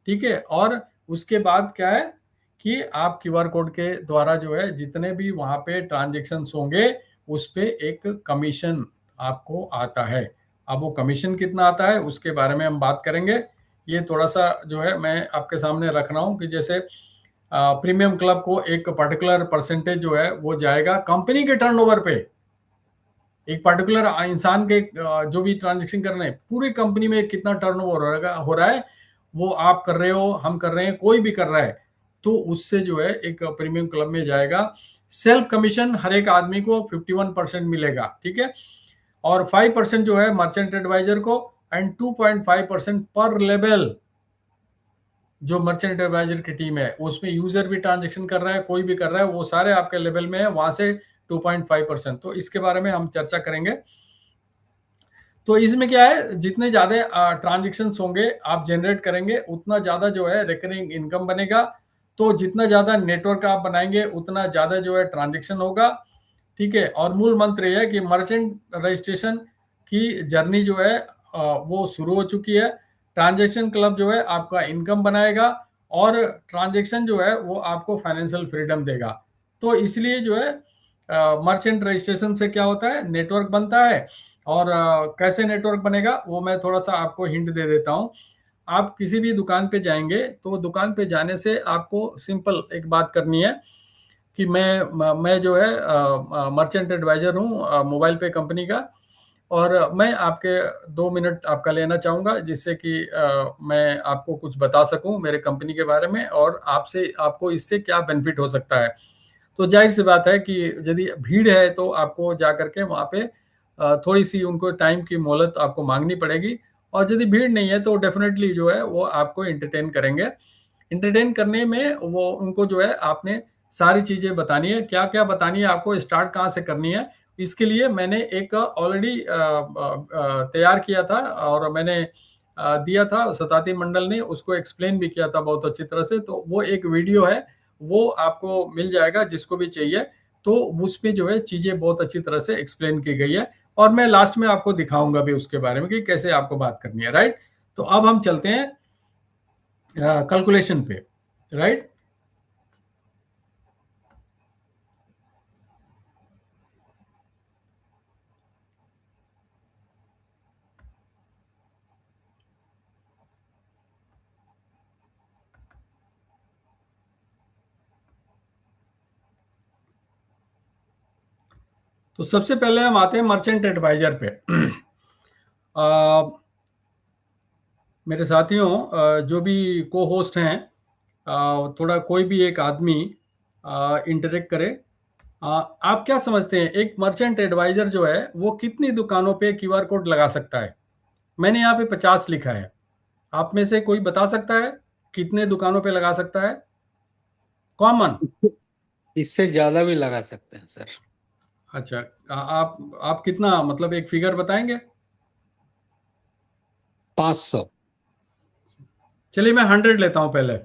ठीक है। और उसके बाद क्या है कि आप क्यूआर कोड के द्वारा जो है जितने भी वहां पे ट्रांजेक्शन होंगे उस पे एक कमीशन आपको आता है। अब वो कमीशन कितना आता है उसके बारे में हम बात करेंगे। ये थोड़ा सा जो है मैं आपके सामने रख रहा हूं कि जैसे प्रीमियम क्लब को एक पर्टिकुलर परसेंटेज जो है वो जाएगा कंपनी के टर्नओवर पे। एक पर्टिकुलर इंसान के जो भी ट्रांजेक्शन कर रहे हैं, पूरी कंपनी में कितना टर्नओवर हो रहा है, वो आप कर रहे हो, हम कर रहे हैं, कोई भी कर रहा है, तो उससे जो है एक प्रीमियम क्लब में जाएगा। सेल्फ कमीशन हर एक आदमी को 51% मिलेगा, ठीक है। और 5% जो है मर्चेंट एडवाइजर को, एंड 2.5% पर लेवल जो मर्चेंट एडवाइजर की टीम है, उसमें यूजर भी ट्रांजेक्शन कर रहा है, कोई भी कर रहा है, वो सारे आपके लेवल में है, वहां से 2.5%। तो इसके बारे में हम चर्चा करेंगे। तो इसमें क्या है, जितने ज्यादा ट्रांजेक्शन होंगे आप जनरेट करेंगे उतना ज्यादा जो है रिकरिंग इनकम बनेगा। तो जितना ज्यादा नेटवर्क आप बनाएंगे उतना ज्यादा जो है ट्रांजेक्शन होगा, ठीक है। और मूल मंत्र यह है कि मर्चेंट रजिस्ट्रेशन की जर्नी जो है वो शुरू हो चुकी है। ट्रांजेक्शन क्लब जो है आपका इनकम बनाएगा और ट्रांजेक्शन जो है वो आपको फाइनेंशियल फ्रीडम देगा। तो इसलिए जो है मर्चेंट रजिस्ट्रेशन से क्या होता है, नेटवर्क बनता है। और कैसे नेटवर्क बनेगा वो मैं थोड़ा सा आपको हिंट दे देता हूँ। आप किसी भी दुकान पे जाएंगे तो दुकान पे जाने से आपको सिंपल एक बात करनी है कि मैं जो है मर्चेंट एडवाइजर हूँ मोबाइल पे कंपनी का, और मैं आपके 2 मिनट आपका लेना चाहूँगा जिससे कि मैं आपको कुछ बता सकूँ मेरे कंपनी के बारे में और आपसे आपको इससे क्या बेनिफिट हो सकता है। तो जाहिर सी बात है कि यदि भीड़ है तो आपको जा करके वहाँ पे थोड़ी सी उनको टाइम की मोहलत आपको मांगनी पड़ेगी। और यदि भीड़ नहीं है तो डेफिनेटली जो है वो आपको एंटरटेन करेंगे। एंटरटेन करने में वो उनको जो है आपने सारी चीजें बतानी है, क्या क्या बतानी है आपको, स्टार्ट कहाँ से करनी है। इसके लिए मैंने एक ऑलरेडी तैयार किया था और मैंने दिया था शताब्दी मंडल ने, उसको एक्सप्लेन भी किया था बहुत अच्छी तरह से। तो वो एक वीडियो है, वो आपको मिल जाएगा जिसको भी चाहिए। तो उसमें जो है चीजें बहुत अच्छी तरह से एक्सप्लेन की गई है, और मैं लास्ट में आपको दिखाऊंगा भी उसके बारे में कि कैसे आपको बात करनी है, राइट। तो अब हम चलते हैं कैलकुलेशन पे, राइट। तो सबसे पहले हम आते हैं मर्चेंट एडवाइजर पे। मेरे साथियों, जो भी को होस्ट हैं, थोड़ा कोई भी एक आदमी इंटरेक्ट करे। आप क्या समझते हैं एक मर्चेंट एडवाइजर जो है वो कितनी दुकानों पे क्यूआर कोड लगा सकता है? मैंने यहाँ पे 50 लिखा है। आप में से कोई बता सकता है कितने दुकानों पे लगा सकता है? कॉमन। इससे ज्यादा भी लगा सकते हैं सर। अच्छा, आप कितना, मतलब एक फिगर बताएंगे? 500। चलिए मैं 100 लेता हूं पहले।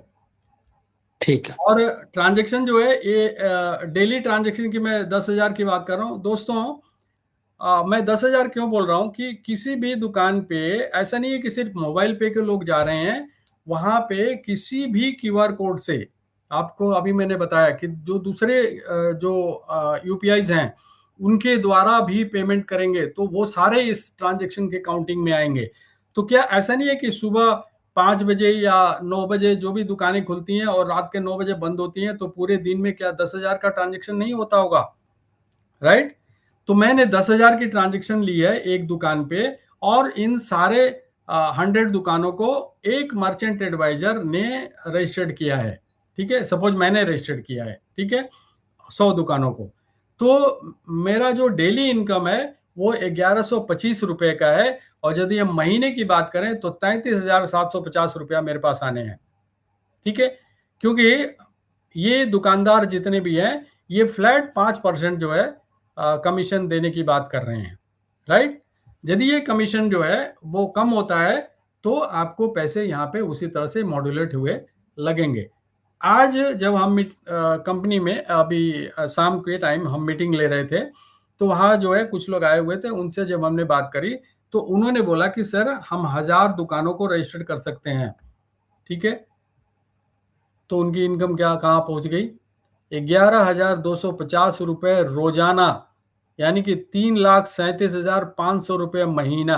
ठीक है। और ट्रांजैक्शन जो है ये डेली ट्रांजैक्शन की मैं 10,000 की बात कर रहा हूँ दोस्तों। मैं 10,000 क्यों बोल रहा हूँ कि किसी भी दुकान पे ऐसा नहीं है कि सिर्फ मोबाइल पे के लोग जा रहे हैं। वहां पे किसी भी क्यूआर कोड से, आपको अभी मैंने बताया कि जो दूसरे जो यूपीआईज हैं उनके द्वारा भी पेमेंट करेंगे तो वो सारे इस ट्रांजैक्शन के काउंटिंग में आएंगे। तो क्या ऐसा नहीं है कि सुबह 5 बजे या 9 बजे जो भी दुकानें खुलती हैं और रात के 9 बजे बंद होती हैं, तो पूरे दिन में क्या 10,000 का ट्रांजेक्शन नहीं होता होगा, राइट। तो मैंने 10,000 की ट्रांजेक्शन ली है एक दुकान पे, और इन सारे 100 दुकानों को एक मर्चेंट एडवाइजर ने रजिस्टर्ड किया है। ठीक है, सपोज मैंने रजिस्टर्ड किया है, ठीक है, 100 दुकानों को। तो मेरा जो डेली इनकम है वो 1125 रुपए का है। और यदि हम महीने की बात करें तो 33,750 रुपया मेरे पास आने हैं। ठीक है, क्योंकि ये दुकानदार जितने भी हैं ये फ्लैट 5% जो है कमीशन देने की बात कर रहे हैं, राइट। यदि ये कमीशन जो है वो कम होता है तो आपको पैसे यहाँ पे उसी तरह से मॉड्यूलेट हुए लगेंगे। आज जब हम कंपनी में अभी शाम के टाइम हम मीटिंग ले रहे थे, तो वहाँ जो है कुछ लोग आए हुए थे, उनसे जब हमने बात करी तो उन्होंने बोला कि सर हम 1,000 दुकानों को रजिस्टर कर सकते हैं। ठीक है, तो उनकी इनकम क्या कहाँ पहुंच गई? 11,250 रुपये रोजाना, यानी कि 3,37,500 रुपये महीना।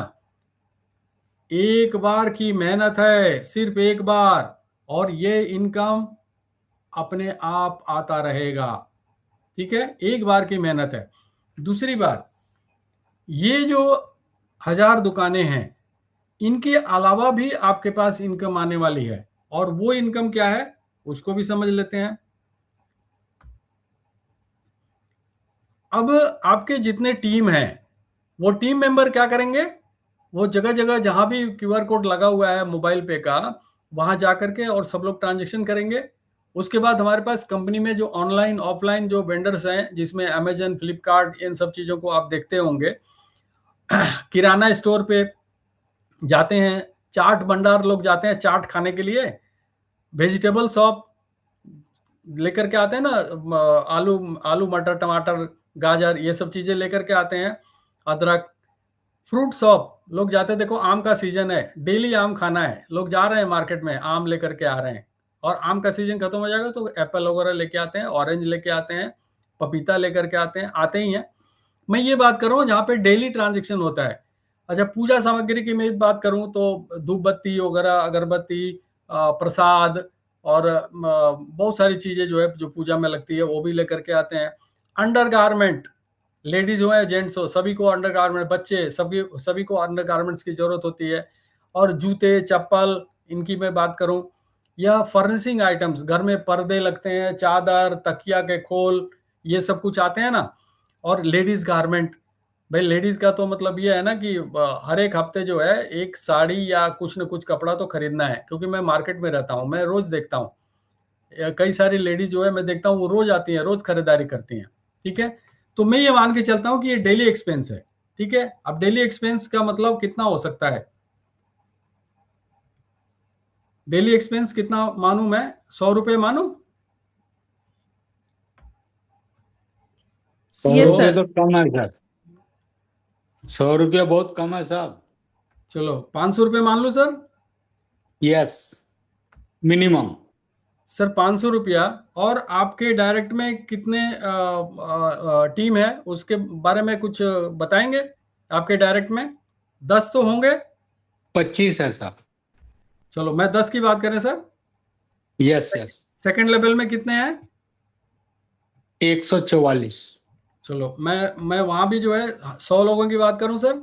एक बार की मेहनत है, सिर्फ एक बार, और ये इनकम अपने आप आता रहेगा। ठीक है, एक बार की मेहनत है। दूसरी बात, ये जो 1,000 दुकानें हैं इनके अलावा भी आपके पास इनकम आने वाली है, और वो इनकम क्या है उसको भी समझ लेते हैं। अब आपके जितने टीम हैं वो टीम मेंबर क्या करेंगे? वो जगह जगह जहां भी क्यूआर कोड लगा हुआ है मोबाइल पे का, वहां जा करके और सब लोग ट्रांजेक्शन करेंगे। उसके बाद हमारे पास कंपनी में जो ऑनलाइन ऑफलाइन जो वेंडर्स हैं, जिसमें अमेजन, फ्लिपकार्ट, इन सब चीजों को आप देखते होंगे। किराना स्टोर पे जाते हैं, चाट भंडार लोग जाते हैं चाट खाने के लिए, वेजिटेबल शॉप लेकर के आते हैं ना, आलू आलू मटर टमाटर गाजर ये सब चीजें लेकर के आते हैं, अदरक। फ्रूट शॉप लोग जाते हैं, देखो आम का सीजन है, डेली आम खाना है, लोग जा रहे हैं मार्केट में आम लेकर के आ रहे हैं। और आम का सीजन खत्म हो जाएगा तो एप्पल वगैरह लेके आते हैं, ऑरेंज लेके आते हैं, पपीता लेकर के आते हैं, आते ही हैं। मैं ये बात कर रहा हूँ जहाँ पे डेली ट्रांजेक्शन होता है। अच्छा, पूजा सामग्री की मैं बात करूँ तो धूप बत्ती वगैरह, अगरबत्ती, प्रसाद, और बहुत सारी चीजें जो है जो पूजा में लगती है वो भी लेकर के आते हैं। अंडर गारमेंट, लेडीज हो या जेंट्स हो सभी को अंडर गारमेंट, बच्चे सभी सभी को अंडर गारमेंट्स की जरूरत होती है। और जूते चप्पल इनकी मैं बात करूं, या फर्निशिंग आइटम्स, घर में पर्दे लगते हैं, चादर तकिया के खोल, ये सब कुछ आते हैं ना। और लेडीज गारमेंट, भाई लेडीज का तो मतलब ये है ना कि हर एक हफ्ते जो है एक साड़ी या कुछ न कुछ कपड़ा तो खरीदना है, क्योंकि मैं मार्केट में रहता हूँ, मैं रोज देखता हूँ कई सारी लेडीज जो है मैं देखता हूँ वो रोज आती हैं, रोज खरीदारी करती हैं। ठीक है, तो मैं ये मान के चलता हूँ कि ये डेली एक्सपेंस है। ठीक है, अब डेली एक्सपेंस का मतलब कितना हो सकता है? डेली एक्सपेंस कितना मानूं मैं? 100 रुपए मानूं? 100 यस रुपये सर। तो कम है सर। 100 रुपया बहुत कम है साहब। चलो 500 रुपये मान लो सर। Yes, minimum. सर 500 रुपया। और आपके डायरेक्ट में कितने टीम है उसके बारे में कुछ बताएंगे? आपके डायरेक्ट में 10 तो होंगे। 25 है साहब। चलो मैं 10 की बात करें sir. Yes yes. Second level में कितने हैं? 144। चलो मैं वहां भी जो है 100 लोगों की बात करूं सर।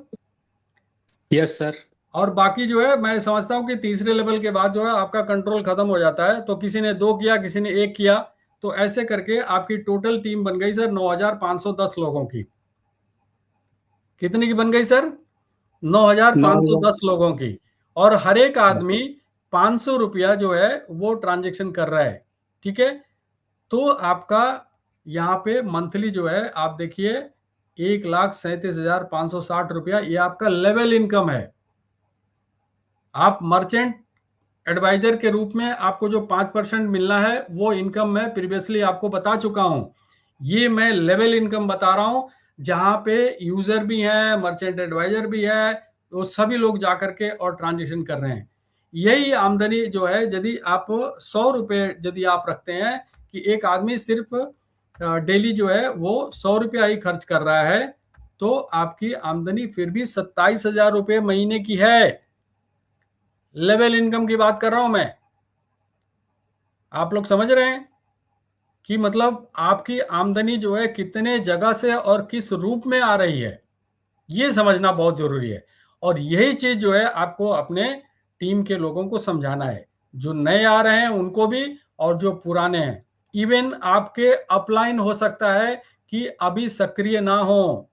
Yes sir. और बाकी जो है मैं समझता हूँ कि तीसरे लेवल के बाद जो है आपका कंट्रोल खत्म हो जाता है, तो किसी ने 2 किया, किसी ने 1 किया, तो ऐसे करके आपकी टोटल टीम बन गई सर 9,510 लोगों की। कितनी की बन गई सर? 9,510 लोगों की। और हर एक आदमी 500 रुपया जो है वो ट्रांजेक्शन कर रहा है। ठीक है, तो आपका यहाँ पे मंथली जो है आप देखिए 1,37,560 रुपया, ये आपका लेवल इनकम है। आप मर्चेंट एडवाइजर के रूप में आपको जो 5% मिलना है वो इनकम मैं प्रीवियसली आपको बता चुका हूं। ये मैं लेवल इनकम बता रहा हूं, जहां पे यूजर भी है, मर्चेंट एडवाइजर भी है, वो सभी लोग जाकर के और ट्रांजेक्शन कर रहे हैं। यही आमदनी जो है, यदि आप 100 रुपये यदि आप रखते हैं कि एक आदमी सिर्फ डेली जो है वो 100 रुपया ही खर्च कर रहा है, तो आपकी आमदनी फिर भी 27,000 रुपये महीने की है। लेवल इनकम की बात कर रहा हूं मैं। आप लोग समझ रहे हैं कि मतलब आपकी आमदनी जो है कितने जगह से और किस रूप में आ रही है, ये समझना बहुत जरूरी है। और यही चीज जो है आपको अपने टीम के लोगों को समझाना है, जो नए आ रहे हैं उनको भी और जो पुराने हैं। इवन आपके अपलाइन हो सकता है कि अभी सक्रिय ना हो,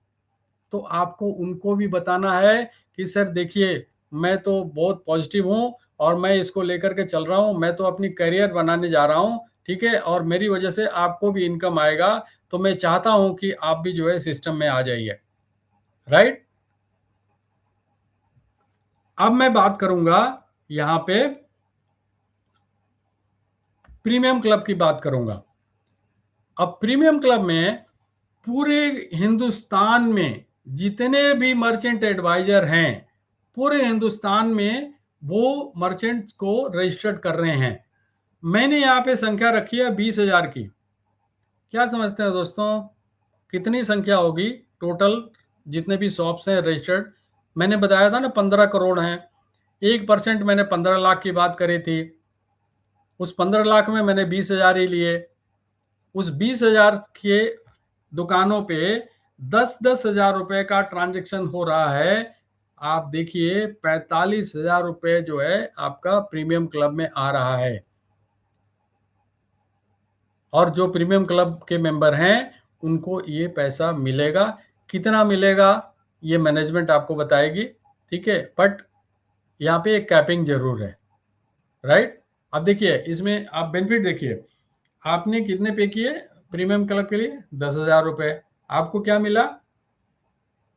तो आपको उनको भी बताना है कि सर देखिए, मैं तो बहुत पॉजिटिव हूं और मैं इसको लेकर के चल रहा हूं, मैं तो अपनी करियर बनाने जा रहा हूं, ठीक है, और मेरी वजह से आपको भी इनकम आएगा, तो मैं चाहता हूं कि आप भी जो है सिस्टम में आ जाइए। राइट। अब मैं बात करूंगा यहां पे प्रीमियम क्लब की बात करूंगा। अब प्रीमियम क्लब में पूरे हिंदुस्तान में जितने भी मर्चेंट एडवाइजर हैं, पूरे हिंदुस्तान में वो मर्चेंट्स को रजिस्टर्ड कर रहे हैं। मैंने यहाँ पे संख्या रखी है 20,000 की। क्या समझते हैं दोस्तों, कितनी संख्या होगी टोटल जितने भी शॉप्स हैं रजिस्टर्ड? मैंने बताया था ना 15 करोड़ हैं। 1% मैंने 15 लाख की बात करी थी। उस 15 लाख में मैंने 20,000 ही लिए। उस 20,000 के दुकानों पे 10-10 हजार रुपए का ट्रांजेक्शन हो रहा है। आप देखिए 45,000 रुपए जो है आपका प्रीमियम क्लब में आ रहा है। और जो प्रीमियम क्लब के मेंबर हैं उनको ये पैसा मिलेगा। कितना मिलेगा ये मैनेजमेंट आपको बताएगी, ठीक है, बट यहाँ पे एक कैपिंग जरूर है। राइट। अब देखिए इसमें आप बेनिफिट देखिए, आपने कितने पे किए प्रीमियम क्लब के लिए? 10,000 रुपए। आपको क्या मिला?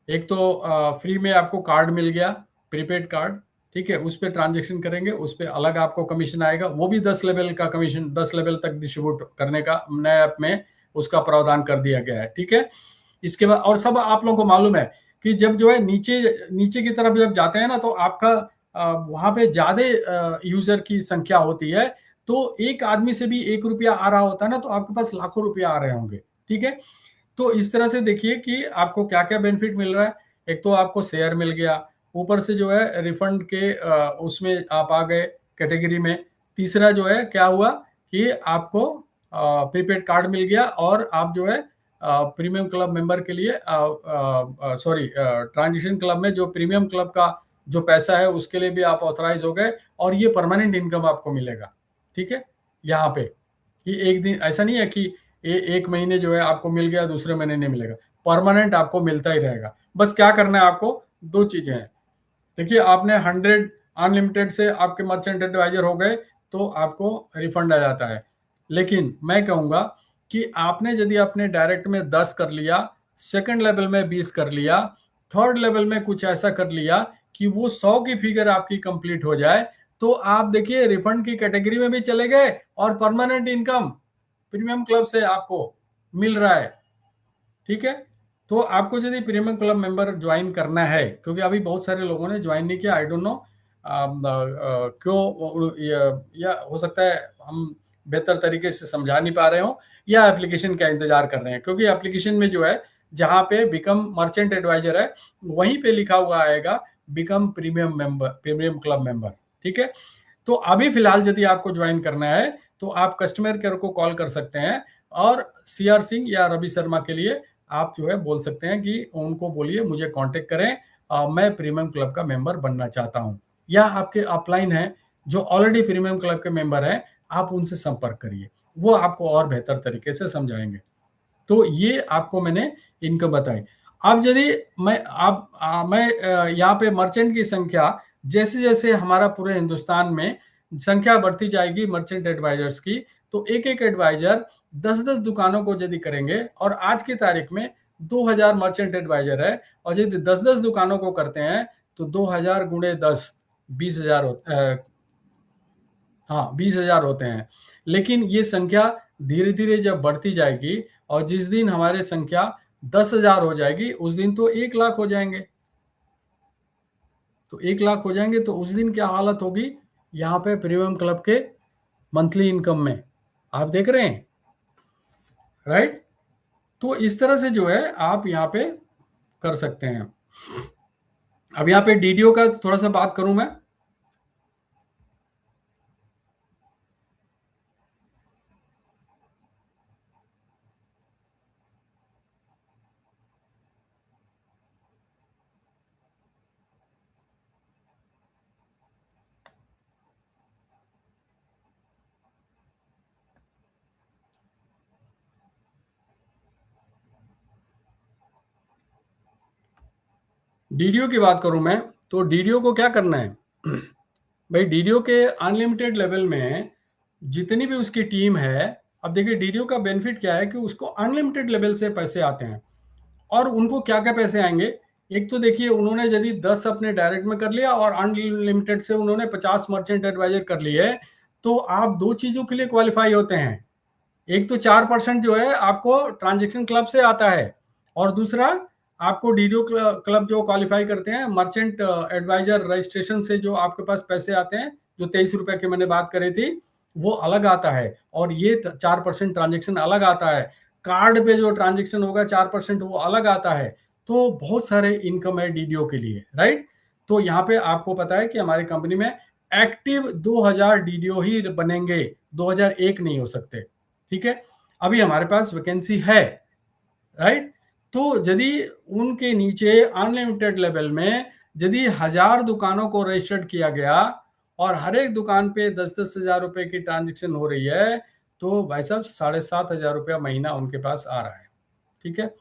एक तो फ्री में आपको कार्ड मिल गया, प्रीपेड कार्ड, ठीक है, उस पर ट्रांजेक्शन करेंगे, उस पर अलग आपको कमीशन आएगा, वो भी 10 लेवल का कमीशन, 10 लेवल तक डिस्ट्रीब्यूट करने का नए ऐप में उसका प्रावधान कर दिया गया है। ठीक है, इसके बाद और सब आप लोगों को मालूम है कि जब जो है नीचे नीचे की तरफ जब जाते हैं ना, तो आपका वहां पे ज्यादा यूजर की संख्या होती है, तो एक आदमी से भी 1 रुपया आ रहा होता है ना, तो आपके पास लाखों रुपया आ रहे होंगे। ठीक है, तो इस तरह से देखिए कि आपको क्या क्या बेनिफिट मिल रहा है। एक तो आपको शेयर मिल गया, ऊपर से जो है रिफंड के उसमें आप आ गए कैटेगरी में। तीसरा जो है क्या हुआ कि आपको प्रीपेड कार्ड मिल गया, और आप जो है प्रीमियम क्लब मेंबर के लिए सॉरी ट्रांजिशन क्लब में जो प्रीमियम क्लब का जो पैसा है उसके लिए भी आप ऑथराइज हो गए, और ये परमानेंट इनकम आपको मिलेगा। ठीक है, यहाँ पे ये एक दिन ऐसा नहीं है कि एक महीने जो है आपको मिल गया, दूसरे महीने नहीं मिलेगा, परमानेंट आपको मिलता ही रहेगा। बस क्या करना है आपको, 2 चीजें हैं। देखिए, आपने 100 अनलिमिटेड से आपके मर्चेंट एडवाइजर हो गए तो आपको रिफंड आ जाता है। लेकिन मैं कहूंगा कि आपने यदि अपने डायरेक्ट में 10 कर लिया, सेकंड लेवल में 20 कर लिया, थर्ड लेवल में कुछ ऐसा कर लिया कि वो 100 की फिगर आपकी कंप्लीट हो जाए, तो आप देखिए रिफंड की कैटेगरी में भी चले गए और परमानेंट इनकम प्रीमियम क्लब से आपको मिल रहा है। ठीक है, तो आपको यदि प्रीमियम क्लब मेंबर ज्वाइन करना है, क्योंकि अभी बहुत सारे लोगों ने ज्वाइन नहीं किया, आई डोंट नो क्यों, या हो सकता है हम बेहतर तरीके से समझा नहीं पा रहे हो, या एप्लीकेशन का इंतजार कर रहे हैं, क्योंकि एप्लीकेशन में जो है जहां पे बिकम मर्चेंट एडवाइजर है वहीं पे लिखा हुआ आएगा become premium member, premium club member. ठीक है, तो अभी फिलहाल यदि आपको ज्वाइन करना है तो आप कस्टमर केयर को कॉल कर सकते हैं और सीआर सिंह या रवि शर्मा के लिए आप जो है बोल सकते हैं कि उनको बोलिए मुझे कांटेक्ट करें, मैं प्रीमियम क्लब का मेंबर बनना चाहता हूं। या आपके अपलाइन है जो ऑलरेडी प्रीमियम क्लब के मेंबर हैं, आप उनसे संपर्क करिए, वो आपको और बेहतर तरीके से समझाएंगे। तो ये आपको मैंने इनकम बताई। अब यदि मैं यहाँ पे मर्चेंट की संख्या जैसे जैसे हमारा पूरे हिंदुस्तान में संख्या बढ़ती जाएगी मर्चेंट एडवाइजर्स की, तो एक एक एडवाइजर 10-10 दुकानों को यदि करेंगे, और आज की तारीख में 2000 मर्चेंट एडवाइजर है, और यदि 10-10 दुकानों को करते हैं तो 2000 गुणे 10 20,000 हाँ 20,000 होते हैं। लेकिन ये संख्या धीरे धीरे जब बढ़ती जाएगी और जिस दिन हमारे संख्या 10,000 हो जाएगी उस दिन तो 1 लाख हो जाएंगे। तो 1 लाख हो जाएंगे तो उस दिन क्या हालत होगी यहाँ पे प्रीमियम क्लब के मंथली इनकम में, आप देख रहे हैं, राइट। तो इस तरह से जो है आप यहाँ पे कर सकते हैं। अब यहाँ पे डीडीओ का थोड़ा सा बात करूं मैं। डीडीओ की बात करूं मैं, तो डीडीओ को क्या करना है भाई, डीडीओ के अनलिमिटेड लेवल में जितनी भी उसकी टीम है, अब देखिए डीडीओ का बेनिफिट क्या है कि उसको अनलिमिटेड लेवल से पैसे आते हैं। और उनको क्या क्या पैसे आएंगे, एक तो देखिए उन्होंने यदि 10 अपने डायरेक्ट में कर लिया और अनलिमिटेड से उन्होंने 50 मर्चेंट एडवाइजर कर लिए, तो आप दो चीजों के लिए क्वालिफाई होते हैं। एक तो 4% जो है आपको ट्रांजेक्शन क्लब से आता है, और दूसरा आपको डीडीओ क्लब जो क्वालिफाई करते हैं मर्चेंट एडवाइजर रजिस्ट्रेशन से जो आपके पास पैसे आते हैं, जो 23 रुपए की मैंने बात करी थी, वो अलग आता है। और ये 4% ट्रांजेक्शन अलग आता है। कार्ड पे जो ट्रांजेक्शन होगा 4% वो अलग आता है। तो बहुत सारे इनकम है डीडीओ के लिए, राइट। तो यहाँ पे आपको पता है कि हमारी कंपनी में एक्टिव 2000 डीडीओ ही बनेंगे, 2001 नहीं हो सकते। ठीक है, अभी हमारे पास वैकेंसी है, राइट। तो यदि उनके नीचे अनलिमिटेड लेवल में यदि 1000 दुकानों को रजिस्टर्ड किया गया और हर एक दुकान पे 10-10 हजार रुपए की ट्रांजेक्शन हो रही है, तो भाई साहब 7,500 रुपया महीना उनके पास आ रहा है। ठीक है,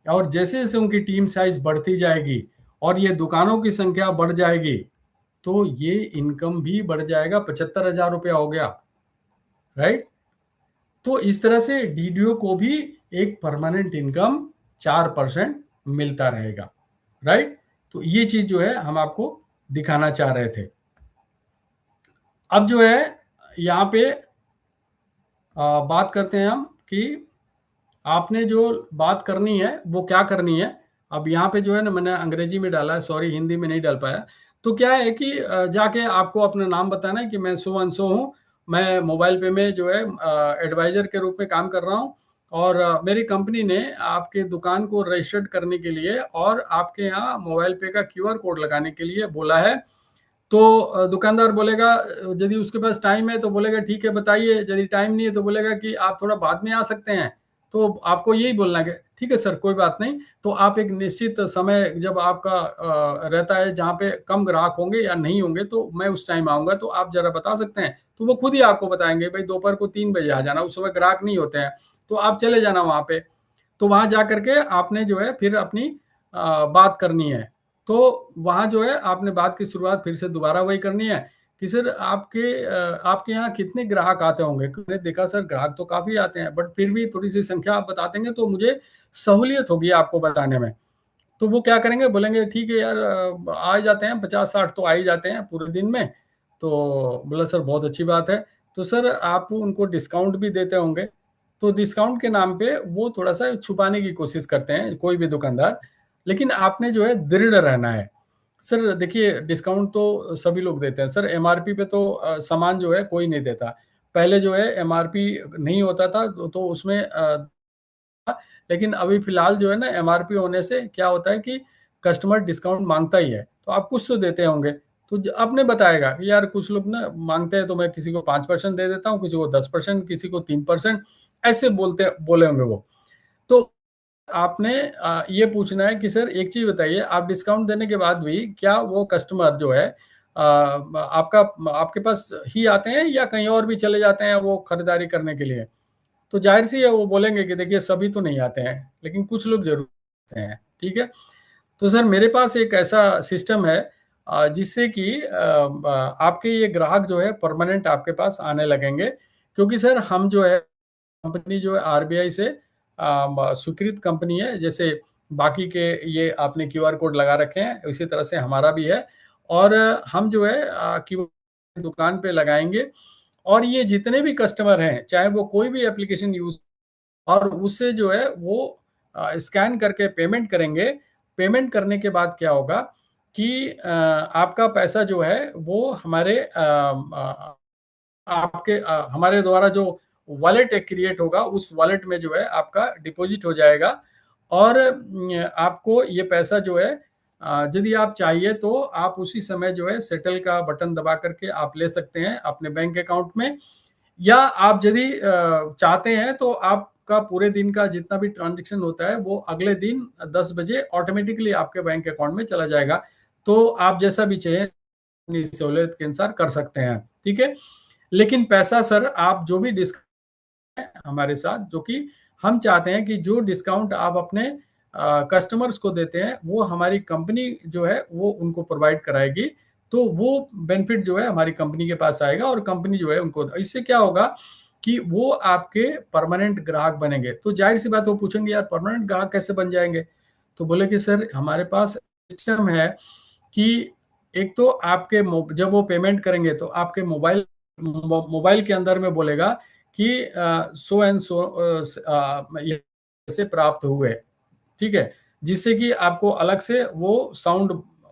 और जैसे जैसे उनकी टीम साइज बढ़ती जाएगी और ये दुकानों की संख्या बढ़ जाएगी, तो ये इनकम भी बढ़ जाएगा, 75,000 रुपया हो गया, राइट। तो इस तरह से डीडीओ को भी एक परमानेंट इनकम 4% मिलता रहेगा, राइट। तो ये चीज जो है हम आपको दिखाना चाह रहे थे। अब जो है यहाँ पे बात करते हैं हम कि आपने जो बात करनी है वो क्या करनी है। अब यहाँ पे जो है ना मैंने अंग्रेजी में डाला है, सॉरी हिंदी में नहीं डाल पाया। तो क्या है कि जाके आपको अपना नाम बताना है कि मैं सो एंड सो हूँ, मैं मोबाइल पे में जो है एडवाइजर के रूप में काम कर रहा हूँ, और मेरी कंपनी ने आपके दुकान को रजिस्टर्ड करने के लिए और आपके यहाँ मोबाइल पे का क्यूआर कोड लगाने के लिए बोला है। तो दुकानदार बोलेगा, यदि उसके पास टाइम है तो बोलेगा ठीक है बताइए, यदि टाइम नहीं है तो बोलेगा कि आप थोड़ा बाद में आ सकते हैं। तो आपको यही बोलना है कि ठीक है सर कोई बात नहीं। तो आप एक निश्चित समय जब आपका रहता है जहाँ पे कम ग्राहक होंगे या नहीं होंगे, तो मैं उस टाइम आऊंगा, तो आप जरा बता सकते हैं। तो वो खुद ही आपको बताएंगे भाई दोपहर को 3 बजे आ जाना, उस समय ग्राहक नहीं होते हैं, तो आप चले जाना वहां पे। तो वहां जा करके आपने जो है फिर अपनी बात करनी है। तो वहां जो है आपने बात की शुरुआत फिर से दोबारा वही करनी है कि सर आपके यहाँ कितने ग्राहक आते होंगे। मैंने देखा सर ग्राहक तो काफी आते हैं, बट फिर भी थोड़ी सी संख्या आप बता देंगे तो मुझे सहूलियत होगी आपको बताने में। तो वो क्या करेंगे, बोलेंगे ठीक है यार आ ही जाते हैं 50-60 तो आ ही जाते हैं पूरे दिन में। तो बोला सर बहुत अच्छी बात है। तो सर आप उनको डिस्काउंट भी देते होंगे, तो डिस्काउंट के नाम पे वो थोड़ा-सा छुपाने की कोशिश करते हैं कोई भी दुकानदार, लेकिन आपने जो है दृढ़ रहना है। सर देखिए डिस्काउंट तो सभी लोग देते हैं, सर एमआरपी पे तो सामान जो है कोई नहीं देता। पहले जो है एमआरपी नहीं होता था तो उसमें लेकिन अभी फिलहाल जो है ना एमआरपी होने से क्या होता है कि कस्टमर डिस्काउंट मांगता ही है, तो आप कुछ तो देते होंगे। तो आपने बताएगा कि यार कुछ लोग ना मांगते हैं तो मैं किसी को 5% दे देता हूँ, किसी को 10%, किसी को 3%, ऐसे बोले होंगे वो। तो आपने ये पूछना है कि सर एक चीज बताइए, आप डिस्काउंट देने के बाद भी क्या वो कस्टमर जो है आपका आपके पास ही आते हैं या कहीं और भी चले जाते हैं वो खरीदारी करने के लिए? तो जाहिर सी है वो बोलेंगे कि देखिए सभी तो नहीं आते हैं, लेकिन कुछ लोग जरूर आते हैं। ठीक है, तो सर मेरे पास एक ऐसा सिस्टम है जिससे कि आपके ये ग्राहक जो है परमानेंट आपके पास आने लगेंगे, क्योंकि सर हम जो है कंपनी जो है आरबीआई से स्वीकृत कंपनी है। जैसे बाकी के ये आपने क्यूआर कोड लगा रखे हैं, इसी तरह से हमारा भी है। और हम जो है क्यूआर दुकान पे लगाएंगे, और ये जितने भी कस्टमर हैं चाहे वो कोई भी एप्लीकेशन यूज, और उससे जो है वो स्कैन करके पेमेंट करेंगे। पेमेंट करने के बाद क्या होगा कि आपका पैसा जो है वो हमारे द्वारा जो वॉलेट एक क्रिएट होगा, उस वॉलेट में जो है आपका डिपॉजिट हो जाएगा। और आपको ये पैसा जो है यदि आप चाहिए तो आप उसी समय जो है सेटल का बटन दबा करके आप ले सकते हैं अपने बैंक अकाउंट में। या आप यदि चाहते हैं तो आपका पूरे दिन का जितना भी ट्रांजैक्शन होता है वो अगले दिन 10 बजे ऑटोमेटिकली आपके बैंक अकाउंट में चला जाएगा। तो आप जैसा भी चाहें अपनी सहूलियत के अनुसार कर सकते हैं। ठीक है, लेकिन पैसा सर आप जो भी डिस्काउंट है हमारे साथ, जो कि हम चाहते हैं कि जो डिस्काउंट आप अपने कस्टमर्स को देते हैं वो हमारी कंपनी जो है वो उनको प्रोवाइड कराएगी। तो वो बेनिफिट जो है हमारी कंपनी के पास आएगा, और कंपनी जो है उनको, इससे क्या होगा कि वो आपके परमानेंट ग्राहक बनेंगे। तो जाहिर सी बात वो पूछेंगे यार परमानेंट ग्राहक कैसे बन जाएंगे? तो बोले कि सर हमारे पास सिस्टम है कि एक तो आपके जब वो पेमेंट करेंगे तो आपके मोबाइल के अंदर में बोलेगा कि सो एंड सो से प्राप्त हुए। ठीक है, जिससे कि आपको अलग से वो साउंड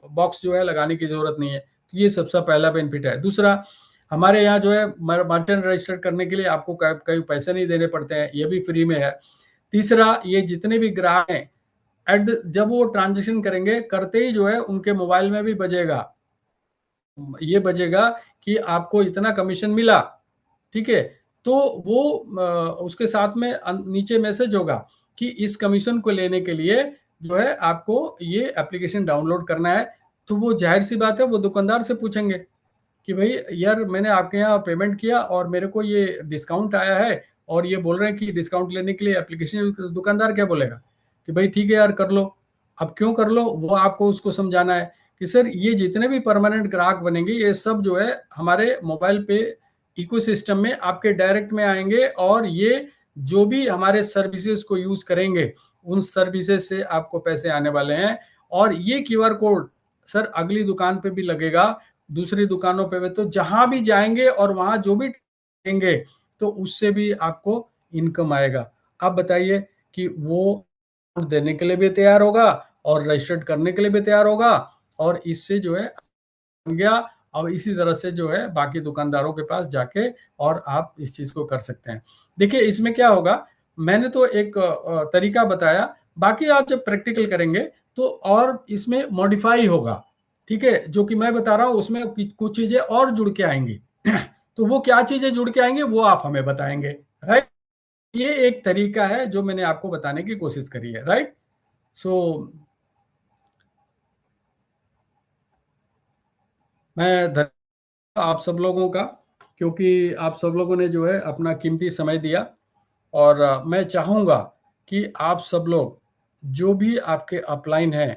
बॉक्स जो है लगाने की जरूरत नहीं है। तो ये सबसे पहला बेनिफिट है। दूसरा, हमारे यहाँ जो है मर्चेंट रजिस्टर करने के लिए आपको कई पैसे नहीं देने पड़ते हैं, ये भी फ्री में है। तीसरा, ये जितने भी ग्राहक हैं जब वो ट्रांजेक्शन करेंगे, करते ही जो है उनके मोबाइल में भी बजेगा, ये बजेगा कि आपको इतना कमीशन मिला। ठीक है, तो वो उसके साथ में नीचे मैसेज होगा कि इस कमीशन को लेने के लिए जो है आपको ये एप्लीकेशन डाउनलोड करना है। तो वो जाहिर सी बात है वो दुकानदार से पूछेंगे कि भाई यार मैंने आपके यहाँ पेमेंट किया और मेरे को ये डिस्काउंट आया है, और ये बोल रहे हैं कि डिस्काउंट लेने के लिए एप्लीकेशन। दुकानदार क्या बोलेगा कि भाई ठीक है यार कर लो। अब क्यों कर लो वो आपको उसको समझाना है कि सर ये जितने भी परमानेंट ग्राहक बनेंगे ये सब जो है हमारे मोबाइल पे इकोसिस्टम में आपके डायरेक्ट में आएंगे, और ये जो भी हमारे सर्विसेज को यूज करेंगे उन सर्विसेज से आपको पैसे आने वाले हैं। और ये क्यूआर कोड सर अगली दुकान पे भी लगेगा, दूसरी दुकानों पे भी, तो जहां भी जाएंगे और वहां जो भी देंगे तो उससे भी आपको इनकम आएगा। आप बताइए कि वो देने के लिए भी तैयार होगा और रजिस्टर्ड करने के लिए भी तैयार होगा, और इससे जो है बन गया। अब इसी तरह से जो है बाकी दुकानदारों के पास जाके और आप इस चीज को कर सकते हैं। देखिए इसमें क्या होगा, मैंने तो एक तरीका बताया, बाकी आप जब प्रैक्टिकल करेंगे तो और इसमें मॉडिफाई होगा। ठीक है, जो कि मैं बता रहा हूं उसमें कुछ चीजें और जुड़ के आएंगी। तो वो क्या चीजें जुड़ के आएंगे वो आप हमें बताएंगे। राइट, ये एक तरीका है जो मैंने आपको बताने की कोशिश करी है। राइट, सो मैं आप सब लोगों का, क्योंकि आप सब लोगों ने जो है अपना कीमती समय दिया, और मैं चाहूँगा कि आप सब लोग जो भी आपके अपलाइन हैं,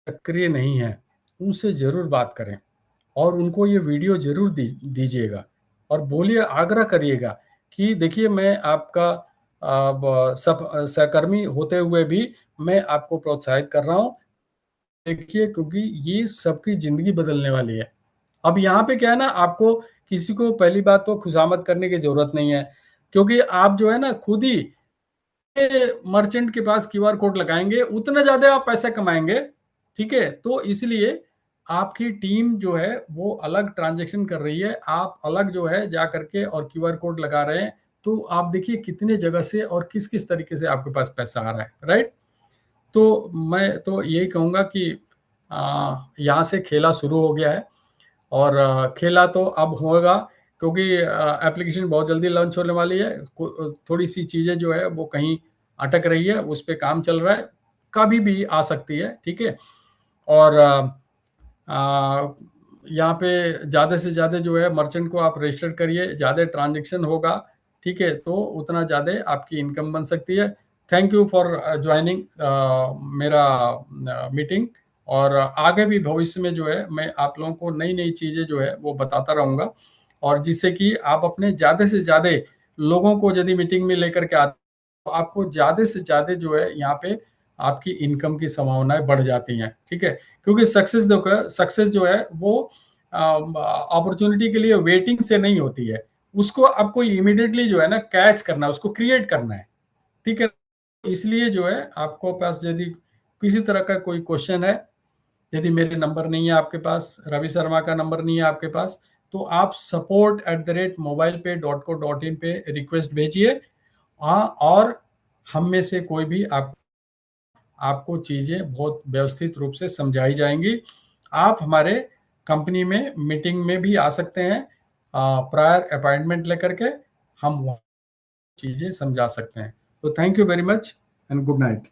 सक्रिय नहीं हैं, उनसे ज़रूर बात करें और उनको ये वीडियो ज़रूर दीजिएगा, और बोलिए, आग्रह करिएगा कि देखिए मैं आपका सब सहकर्मी होते हुए भी मैं आपको प्रोत्साहित कर रहा हूँ। देखिए क्योंकि ये सबकी ज़िंदगी बदलने वाली है। अब यहाँ पे क्या है ना, आपको किसी को पहली बात तो खुशामद करने की जरूरत नहीं है, क्योंकि आप जो है ना खुद ही मर्चेंट के पास क्यूआर कोड लगाएंगे, उतना ज्यादा आप पैसा कमाएंगे। ठीक है, तो इसलिए आपकी टीम जो है वो अलग ट्रांजैक्शन कर रही है, आप अलग जो है जा करके और क्यूआर कोड लगा रहे हैं। तो आप देखिए कितने जगह से और किस किस तरीके से आपके पास पैसा आ रहा है, राइट। तो मैं तो यही कहूंगा कि यहाँ से खेला शुरू हो गया है, और खेला तो अब होगा, क्योंकि एप्लीकेशन बहुत जल्दी लॉन्च होने वाली है। थोड़ी सी चीज़ें जो है वो कहीं अटक रही है, उस पर काम चल रहा है, कभी भी आ सकती है। ठीक है, और यहाँ पे ज़्यादा से ज़्यादा जो है मर्चेंट को आप रजिस्टर करिए, ज़्यादा ट्रांजेक्शन होगा। ठीक है, तो उतना ज़्यादा आपकी इनकम बन सकती है। थैंक यू फॉर ज्वाइनिंग मेरा मीटिंग, और आगे भी भविष्य में जो है मैं आप लोगों को नई नई चीज़ें जो है वो बताता रहूँगा, और जिससे कि आप अपने ज़्यादा से ज़्यादा लोगों को यदि मीटिंग में लेकर के आते तो आपको ज़्यादा से ज़्यादा जो है यहाँ पे आपकी इनकम की संभावनाएं बढ़ जाती हैं। ठीक है, क्योंकि सक्सेस जो है वो अपॉर्चुनिटी के लिए वेटिंग से नहीं होती है, उसको आपको इमीडिएटली जो है ना कैच करना है, उसको क्रिएट करना है। ठीक है, इसलिए जो है आपको पास यदि किसी तरह का कोई क्वेश्चन है, यदि मेरे नंबर नहीं है आपके पास, रवि शर्मा का नंबर नहीं है आपके पास, तो आप support@mobilepay.co.in पे रिक्वेस्ट भेजिए। और हम में से कोई भी आपको चीज़ें बहुत व्यवस्थित रूप से समझाई जाएंगी। आप हमारे कंपनी में मीटिंग में भी आ सकते हैं, प्रायर अपॉइंटमेंट लेकर के हम वहाँ चीज़ें समझा सकते हैं। तो thank you very much and good night.